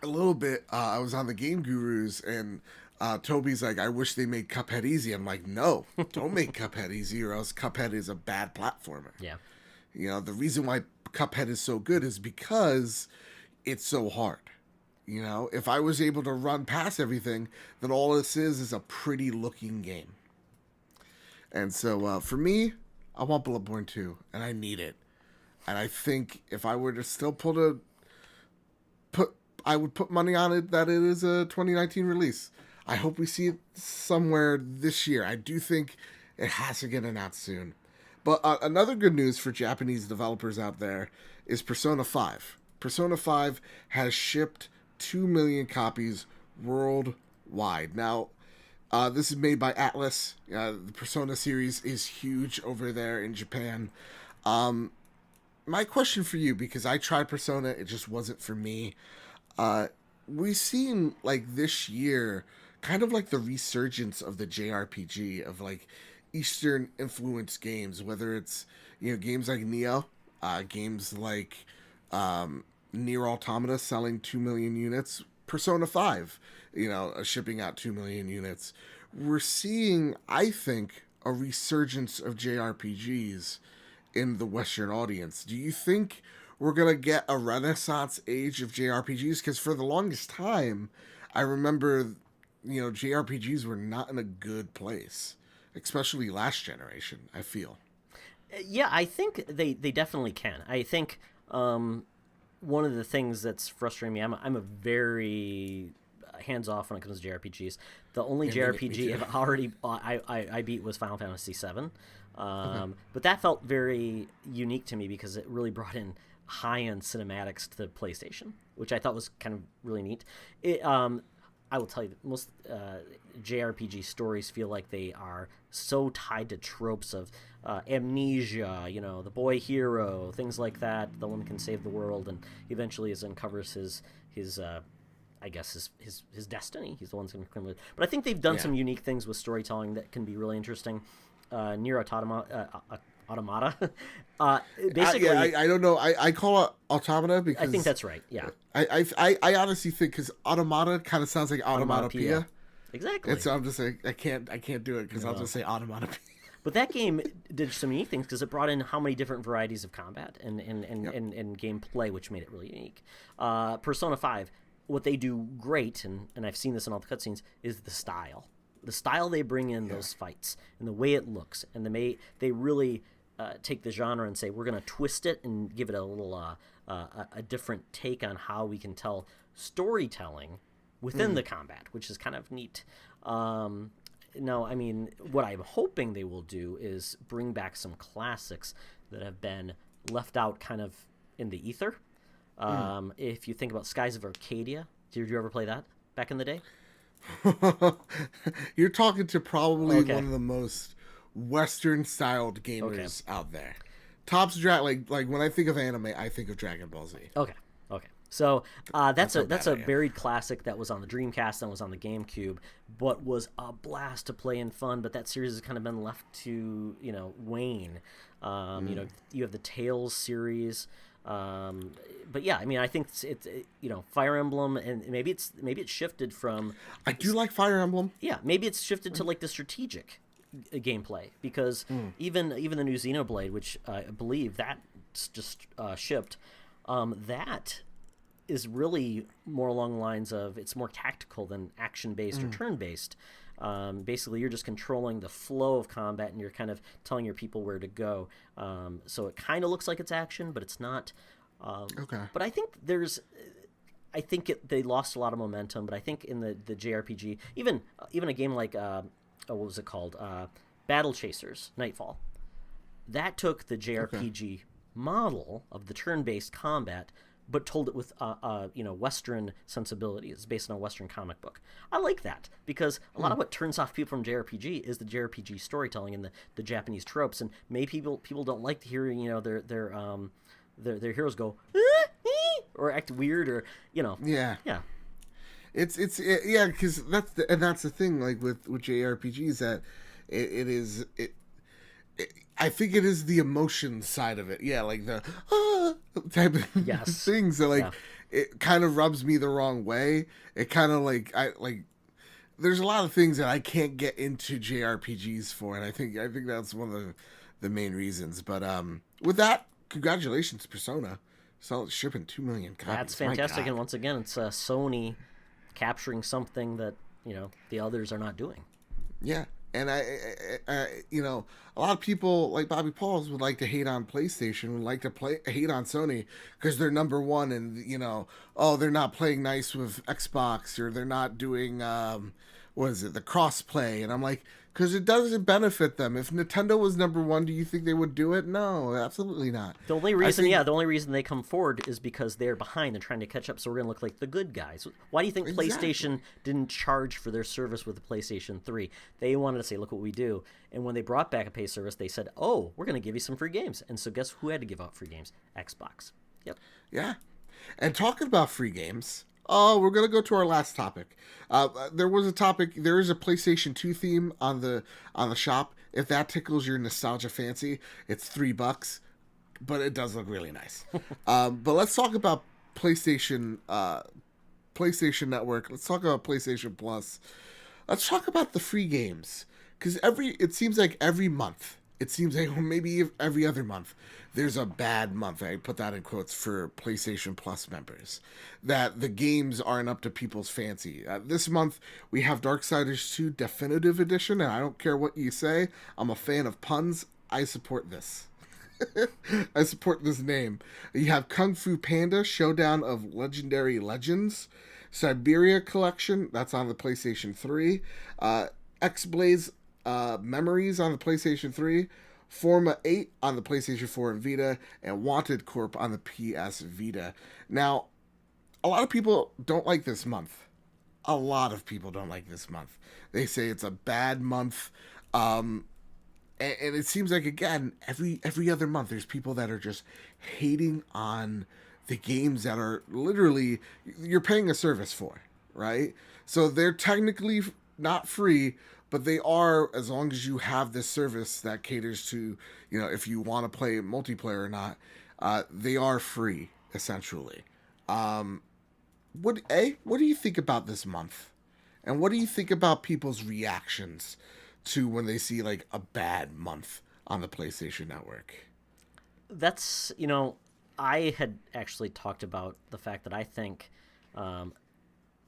a little bit. I was on the Game Gurus, and Toby's like, I wish they made Cuphead easy. I'm like, no, don't make Cuphead easy, or else Cuphead is a bad platformer. Yeah. The reason why Cuphead is so good is because it's so hard. If I was able to run past everything, then all this is a pretty looking game. And so for me, I want Bloodborne 2, and I need it. And I think if I were to still I would put money on it that it is a 2019 release. I hope we see it somewhere this year. I do think it has to get announced soon. But another good news for Japanese developers out there is Persona 5. Persona 5 has shipped 2 million copies worldwide. Now, this is made by Atlas. The Persona series is huge over there in Japan. My question for you, because I tried Persona, it just wasn't for me. We've seen, like, this year, kind of like the resurgence of the JRPG, of, like, Eastern influenced games, whether it's, games like Neo, games like Nier Automata selling 2 million units, Persona 5, shipping out 2 million units. We're seeing, I think, a resurgence of JRPGs in the Western audience. Do you think we're going to get a renaissance age of JRPGs? Because for the longest time, I remember, JRPGs were not in a good place, especially last generation, I feel. Yeah, I think they definitely can. I think one of the things that's frustrating me, I'm a very hands-off when it comes to JRPGs. The only JRPG I've already I beat was Final Fantasy VII. But that felt very unique to me because it really brought in high-end cinematics to the PlayStation, which I thought was kind of really neat. I will tell you that most JRPG stories feel like they are so tied to tropes of amnesia, the boy hero, things like that. The one can save the world, and eventually uncovers his destiny. He's the one who's going to criminal. But I think they've done some unique things with storytelling that can be really interesting. Nier Automata. Basically, I don't know. I call it Automata because I think that's right. Yeah. I honestly think because Automata kind of sounds like Automatopoeia. Exactly. And so I'm just like I can't do it because I'll just say Automatopoeia. But that game did some unique things because it brought in how many different varieties of combat and gameplay, which made it really unique. Persona 5, what they do great, and I've seen this in all the cutscenes, is the style. The style they bring in those fights and the way it looks, and they really take the genre and say we're going to twist it and give it a little a different take on how we can tell storytelling within the combat, which is kind of neat. No, I mean, what I'm hoping they will do is bring back some classics that have been left out kind of in the ether. If you think about Skies of Arcadia, did you ever play that back in the day? You're talking to probably Okay. one of the most Western-styled gamers out there. Top's like when I think of anime, I think of Dragon Ball Z. Okay. So that's a bad I am. buried classic that was on the Dreamcast and was on the GameCube, but was a blast to play and fun. But that series has kind of been left to wane. You have the Tales series. But yeah, I mean, I think it's Fire Emblem, and maybe it's shifted from. I do like Fire Emblem. Yeah, maybe it's shifted to like the strategic gameplay, because even the new Xenoblade, which I believe that's just shipped, that is really more along the lines of it's more tactical than action-based or turn-based. Basically, you're just controlling the flow of combat, and you're kind of telling your people where to go. So it kind of looks like it's action, but it's not. Okay. But I think they lost a lot of momentum. But I think in the JRPG, even a game like what was it called? Battle Chasers Nightfall. That took the JRPG model of the turn-based combat, but told it with Western sensibilities, based on a Western comic book. I like that, because a lot of what turns off people from JRPG is the JRPG storytelling and the Japanese tropes, and maybe people don't like to hear their heroes go or act weird, or Yeah. It's because that's the thing, like with JRPGs, that I think it is the emotion side of it. Yeah, like the type of things that it kind of rubs me the wrong way. It kind of there's a lot of things that I can't get into JRPGs for, and I think that's one of the main reasons. But with that, congratulations, Persona. So shipping 2 million copies. That's fantastic, and once again, it's Sony capturing something that the others are not doing. Yeah. And I a lot of people like Bobby Pauls would like to hate on PlayStation, would like to hate on Sony because they're number one, and they're not playing nice with Xbox, or they're not doing the cross-play, and I'm like, because it doesn't benefit them. If Nintendo was number one, do you think they would do it? No, absolutely not. The only reason they come forward is because they're behind and trying to catch up, so we're going to look like the good guys. Why do you think PlayStation didn't charge for their service with the PlayStation 3? They wanted to say, look what we do. And when they brought back a pay service, they said, oh, we're going to give you some free games. And so guess who had to give out free games? Xbox. Yep. Yeah. And talking about free games, we're going to go to our last topic. There is a PlayStation 2 theme on the shop. If that tickles your nostalgia fancy, it's $3, but it does look really nice. But let's talk about PlayStation Network. Let's talk about PlayStation Plus. Let's talk about the free games. Because it seems like every month, maybe every other month, there's a bad month. I put that in quotes for PlayStation Plus members, that the games aren't up to people's fancy. This month, we have Darksiders 2 Definitive Edition, and I don't care what you say. I'm a fan of puns. I support this. I support this name. You have Kung Fu Panda Showdown of Legendary Legends, Siberia Collection, that's on the PlayStation 3, X-Blaze Memories on the PlayStation 3, Forma 8 on the PlayStation 4 and Vita, and Wanted Corp on the PS Vita. Now, a lot of people don't like this month. They say it's a bad month. And it seems like, again, every other month, there's people that are just hating on the games that are literally, you're paying a service for, right? So they're technically not free, but they are, as long as you have this service that caters to, if you want to play multiplayer or not, they are free, essentially. What do you think about this month? And what do you think about people's reactions to when they see like a bad month on the PlayStation Network? That's, I had actually talked about the fact that I think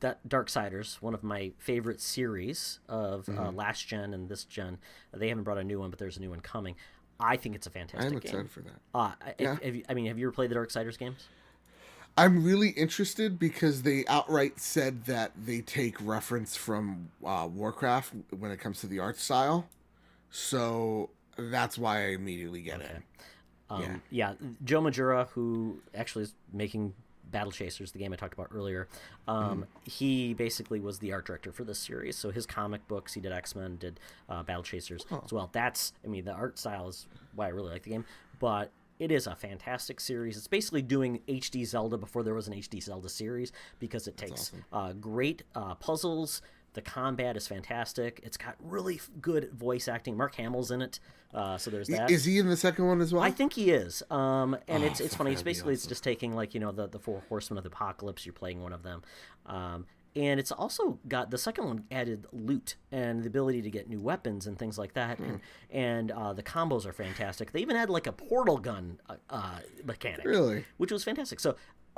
that Darksiders, one of my favorite series of last gen and this gen, they haven't brought a new one, but there's a new one coming. I think it's a fantastic game. I'm excited for that. Have you ever played the Darksiders games? I'm really interested because they outright said that they take reference from Warcraft when it comes to the art style. So that's why I immediately get it. Yeah, Joe Majura, who actually is making Battle Chasers, the game I talked about earlier, he basically was the art director for this series. So his comic books, he did X-Men, did Battle Chasers as well. The art style is why I really like the game, but it is a fantastic series. It's basically doing HD Zelda before there was an HD Zelda series, because it takes great puzzles. The combat is fantastic. It's got really good voice acting. Mark Hamill's in it, so there's that. Is he in the second one as well? I think he is. It's funny. It's basically it's just taking the four horsemen of the apocalypse. You're playing one of them, and it's also got the second one added loot and the ability to get new weapons and things like that. And the combos are fantastic. They even had like a portal gun mechanic, really, which was fantastic. So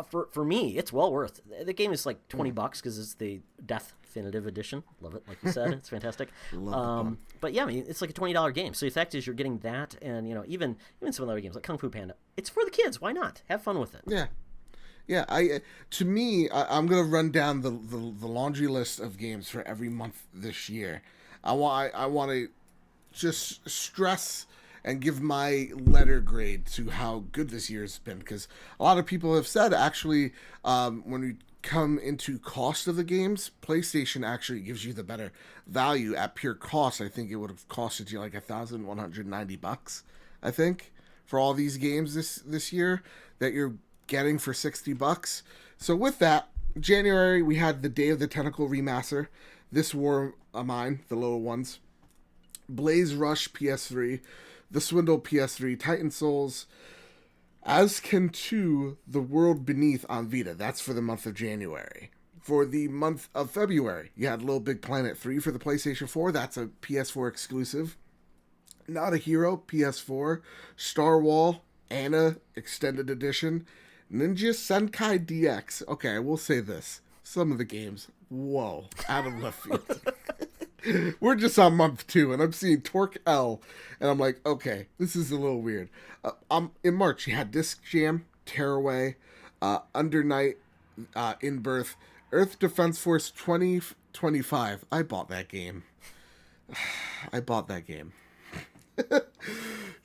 for me, it's well worth. The game is like $20 because it's the Definitive Edition. Love it, like you said. It's fantastic. But yeah, it's like a $20 game. So the fact is, you're getting that, and even some of the other games like Kung Fu Panda. It's for the kids. Why not? Have fun with it. Yeah. I'm gonna run down the laundry list of games for every month this year. I want to just stress and give my letter grade to how good this year's been, because a lot of people have said, actually, when we come into cost of the games, PlayStation actually gives you the better value at pure cost. I think it would have costed you like $1,190, I think, for all these games this year that you're getting for $60. So with that, January we had the Day of the Tentacle remaster, This War of Mine, the little ones, Blaze Rush PS3, The Swindle PS3, Titan Souls, Asken 2, The World Beneath on Vita. That's for the month of January. For the month of February, you had Little Big Planet 3 for the PlayStation 4. That's a PS4 exclusive. Not a Hero, PS4. Star Wall, Anna, Extended Edition. Ninja Senkai DX. Okay, I will say this. Some of the games, whoa, out of left field. We're just on month 2, and I'm seeing Torque L, and I'm like, okay, this is a little weird. In March, you had Disc Jam, Tearaway, Under Night, In Birth, Earth Defense Force 2025. I bought that game.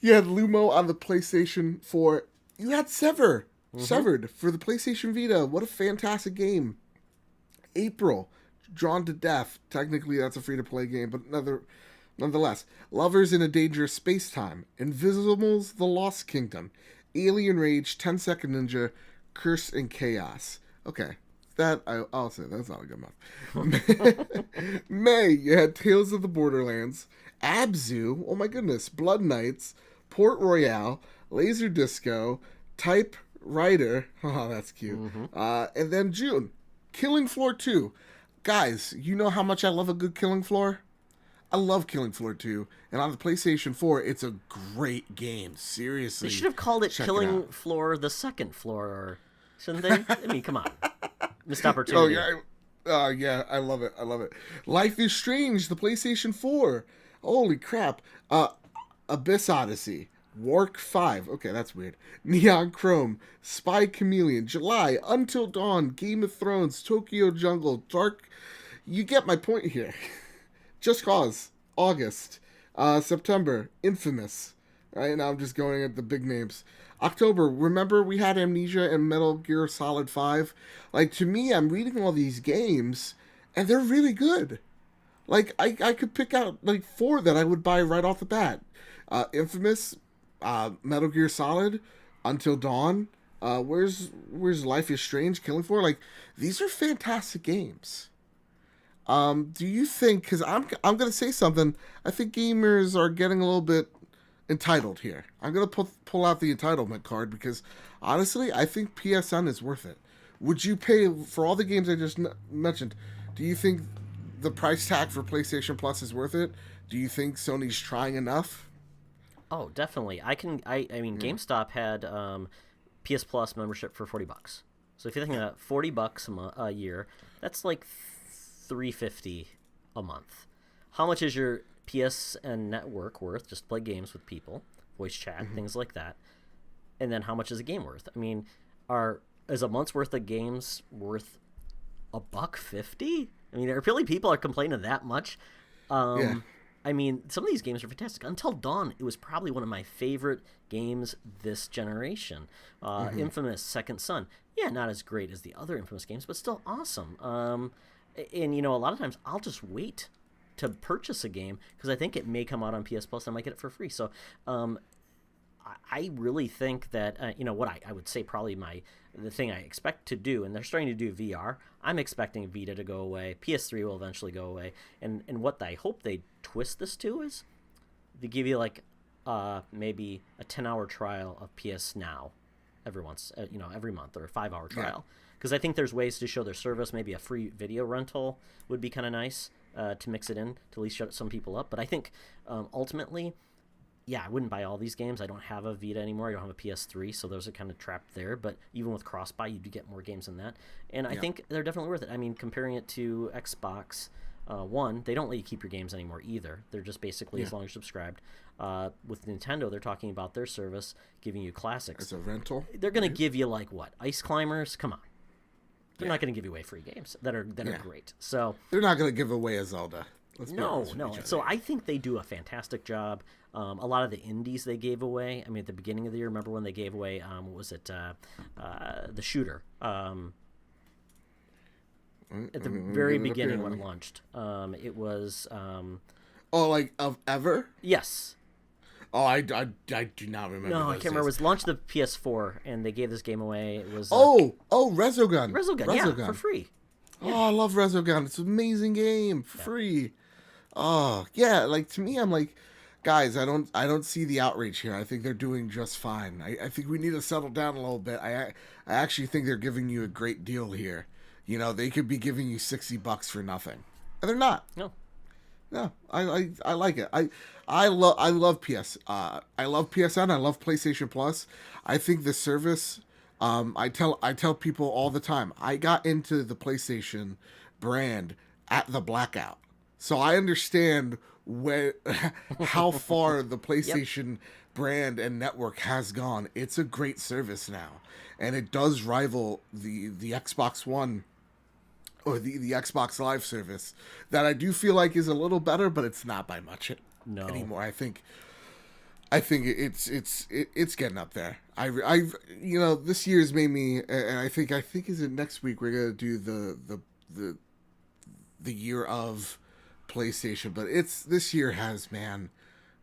You had Lumo on the PlayStation 4. You had Severed for the PlayStation Vita. What a fantastic game. April, Drawn to Death. Technically, that's a free-to-play game, but nonetheless. Lovers in a Dangerous Space-Time. Invisibles, The Lost Kingdom. Alien Rage, 10-Second Ninja, Curse and Chaos. Okay, I'll say that's not a good month. May, you had Tales of the Borderlands. Abzu, oh my goodness. Blood Knights, Port Royale, Laser Disco, Type Writer. Oh, that's cute. And then June, Killing Floor 2. Guys, you know how much I love a good Killing Floor? I love Killing Floor 2. And on the PlayStation 4, it's a great game. Seriously. They should have called it Killing Floor the Second Floor, shouldn't they? I mean, come on. Missed opportunity. Yeah, I love it. Life is Strange, the PlayStation 4. Holy crap. Abyss Odyssey. Wark 5. Okay, that's weird. Neon Chrome. Spy Chameleon. July. Until Dawn. Game of Thrones. Tokyo Jungle. Dark. You get my point here. Just Cause. August. September. Infamous. Right now I'm just going at the big names. October. Remember we had Amnesia and Metal Gear Solid 5? Like, to me, I'm reading all these games, and they're really good. Like, I could pick out, like, 4 that I would buy right off the bat. Infamous, Metal Gear Solid, Until Dawn, where's Life is Strange, Killing Floor? Like, these are fantastic games. Do you think, because I'm going to say something, I think gamers are getting a little bit entitled here. I'm going to pull out the entitlement card, because, honestly, I think PSN is worth it. Would you pay, for all the games I just mentioned, do you think the price tag for PlayStation Plus is worth it? Do you think Sony's trying enough? Oh, definitely. I mean, GameStop had PS Plus membership for $40. So if you're thinking about $40 a year, that's like $350 a month. How much is your PSN network worth? Just play games with people, voice chat, things like that. And then how much is a game worth? I mean, is a month's worth of games worth $1.50? I mean, are really people are complaining that much? Yeah. I mean, some of these games are fantastic. Until Dawn, it was probably one of my favorite games this generation. Infamous Second Son. Yeah, not as great as the other Infamous games, but still awesome. And, a lot of times I'll just wait to purchase a game because I think it may come out on PS Plus and I might get it for free. So I really think that, what I would say probably the thing I expect to do, and they're starting to do VR, I'm expecting Vita to go away. PS3 will eventually go away. And what I hope they twist this to is they give you maybe a 10-hour trial of PS Now every month or a 5-hour trial. Because I think there's ways to show their service. Maybe a free video rental would be kind of nice to mix it in to at least shut some people up. But I think ultimately, I wouldn't buy all these games. I don't have a Vita anymore. I don't have a PS3, so those are kind of trapped there. But even with cross-buy, you do get more games than that. And I think they're definitely worth it. I mean, comparing it to Xbox One, they don't let you keep your games anymore either. They're just basically as long as you're subscribed. With Nintendo, they're talking about their service giving you classics. As a rental? They're going to give you, Ice Climbers? Come on. They're not going to give you away free games that are great. So they're not going to give away a Zelda. No. So I think they do a fantastic job. A lot of the indies they gave away. I mean, at the beginning of the year, remember when they gave away what was it? The Shooter. At the very beginning when it launched, it was. Of Ever? Yes. Oh, I do not remember. No, I can't remember. It was launched the PS4, and they gave this game away. It was Resogun. Resogun, for free. Yeah. Oh, I love Resogun. It's an amazing game for free. Oh, yeah. To me, I'm like, guys, I don't see the outrage here. I think they're doing just fine. I think we need to settle down a little bit. I actually think they're giving you a great deal here. They could be giving you $60 for nothing, and they're not. No, I like it. I love PS. I love PSN. I love PlayStation Plus. I think the service. I tell people all the time. I got into the PlayStation brand at the blackout, so I understand how far the PlayStation brand and network has gone. It's a great service now, and it does rival the Xbox One. Or the Xbox Live service that I do feel like is a little better, but it's not by much anymore. I think it's getting up there. This year's made me, and I think is it next week we're gonna do the year of PlayStation, but this year has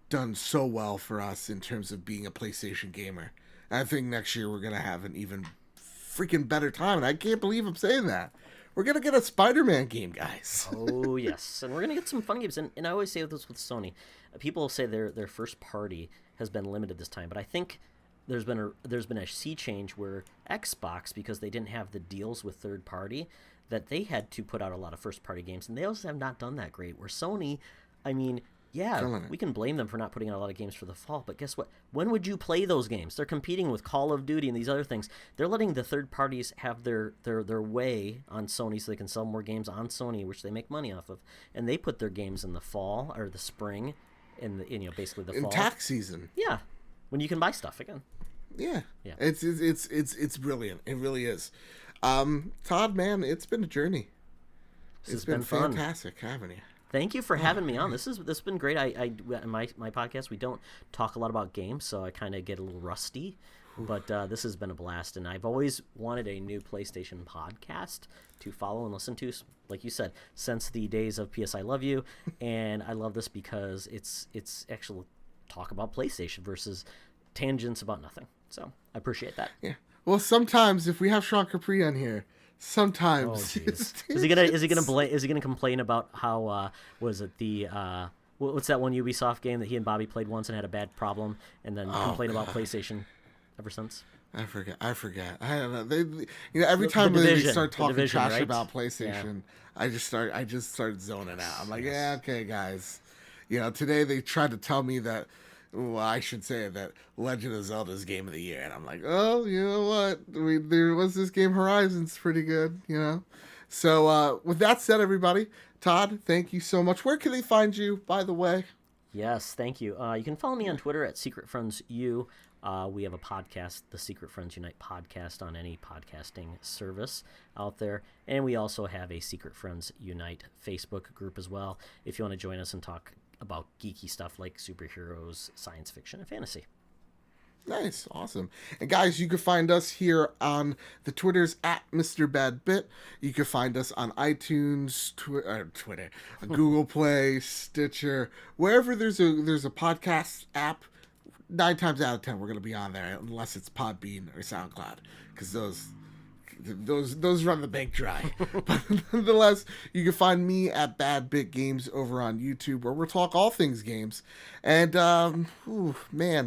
done so well for us in terms of being a PlayStation gamer. And I think next year we're gonna have an even freaking better time, and I can't believe I'm saying that. We're going to get a Spider-Man game, guys. Oh, yes. And we're going to get some fun games. And I always say this with Sony. People say their first party has been limited this time. But I think there's been a sea change where Xbox, because they didn't have the deals with third party, that they had to put out a lot of first-party games. And they also have not done that great. Where Sony, I mean, we can blame them for not putting out a lot of games for the fall, but guess what? When would you play those games? They're competing with Call of Duty and these other things. They're letting the third parties have their way on Sony so they can sell more games on Sony, which they make money off of. And they put their games in the fall or the spring, basically the fall. In tax season. Yeah, when you can buy stuff again. Yeah. It's brilliant. It really is. Todd, man, it's been a journey. It's been fantastic having you. Thank you for having me on. This has been great. My podcast, we don't talk a lot about games, so I kind of get a little rusty. But this has been a blast, and I've always wanted a new PlayStation podcast to follow and listen to, like you said, since the days of PS I Love You. And I love this because it's actually talk about PlayStation versus tangents about nothing. So I appreciate that. Yeah. Well, sometimes if we have Sean Capri on here, sometimes is he gonna complain about how was it the what's that one Ubisoft game that he and Bobby played once and had a bad problem and then complain about PlayStation ever since? I forget. I don't know. Every time they start talking trash about PlayStation, I just start zoning out. I'm like, yeah, okay, guys. Today they tried to tell me that. Well, I should say that Legend of Zelda's Game of the Year, and I'm like, oh, you know what? There was this game Horizon's pretty good, So with that said, everybody, Todd, thank you so much. Where can they find you, by the way? Yes, thank you. You can follow me on Twitter at Secret Friends U. We have a podcast, the Secret Friends Unite podcast, on any podcasting service out there. And we also have a Secret Friends Unite Facebook group as well. If you want to join us and talk about geeky stuff like superheroes, science fiction, and fantasy. Nice, awesome. And guys, you can find us here on the Twitters at Mr. Bad Bit. You can find us on iTunes, Twitter, Google Play, Stitcher, wherever there's a podcast app. 9 times out of 10, we're gonna be on there, unless it's Podbean or SoundCloud, because those run the bank dry. But nonetheless, you can find me at Bad Bit Games over on YouTube, where we'll talk all things games. And man.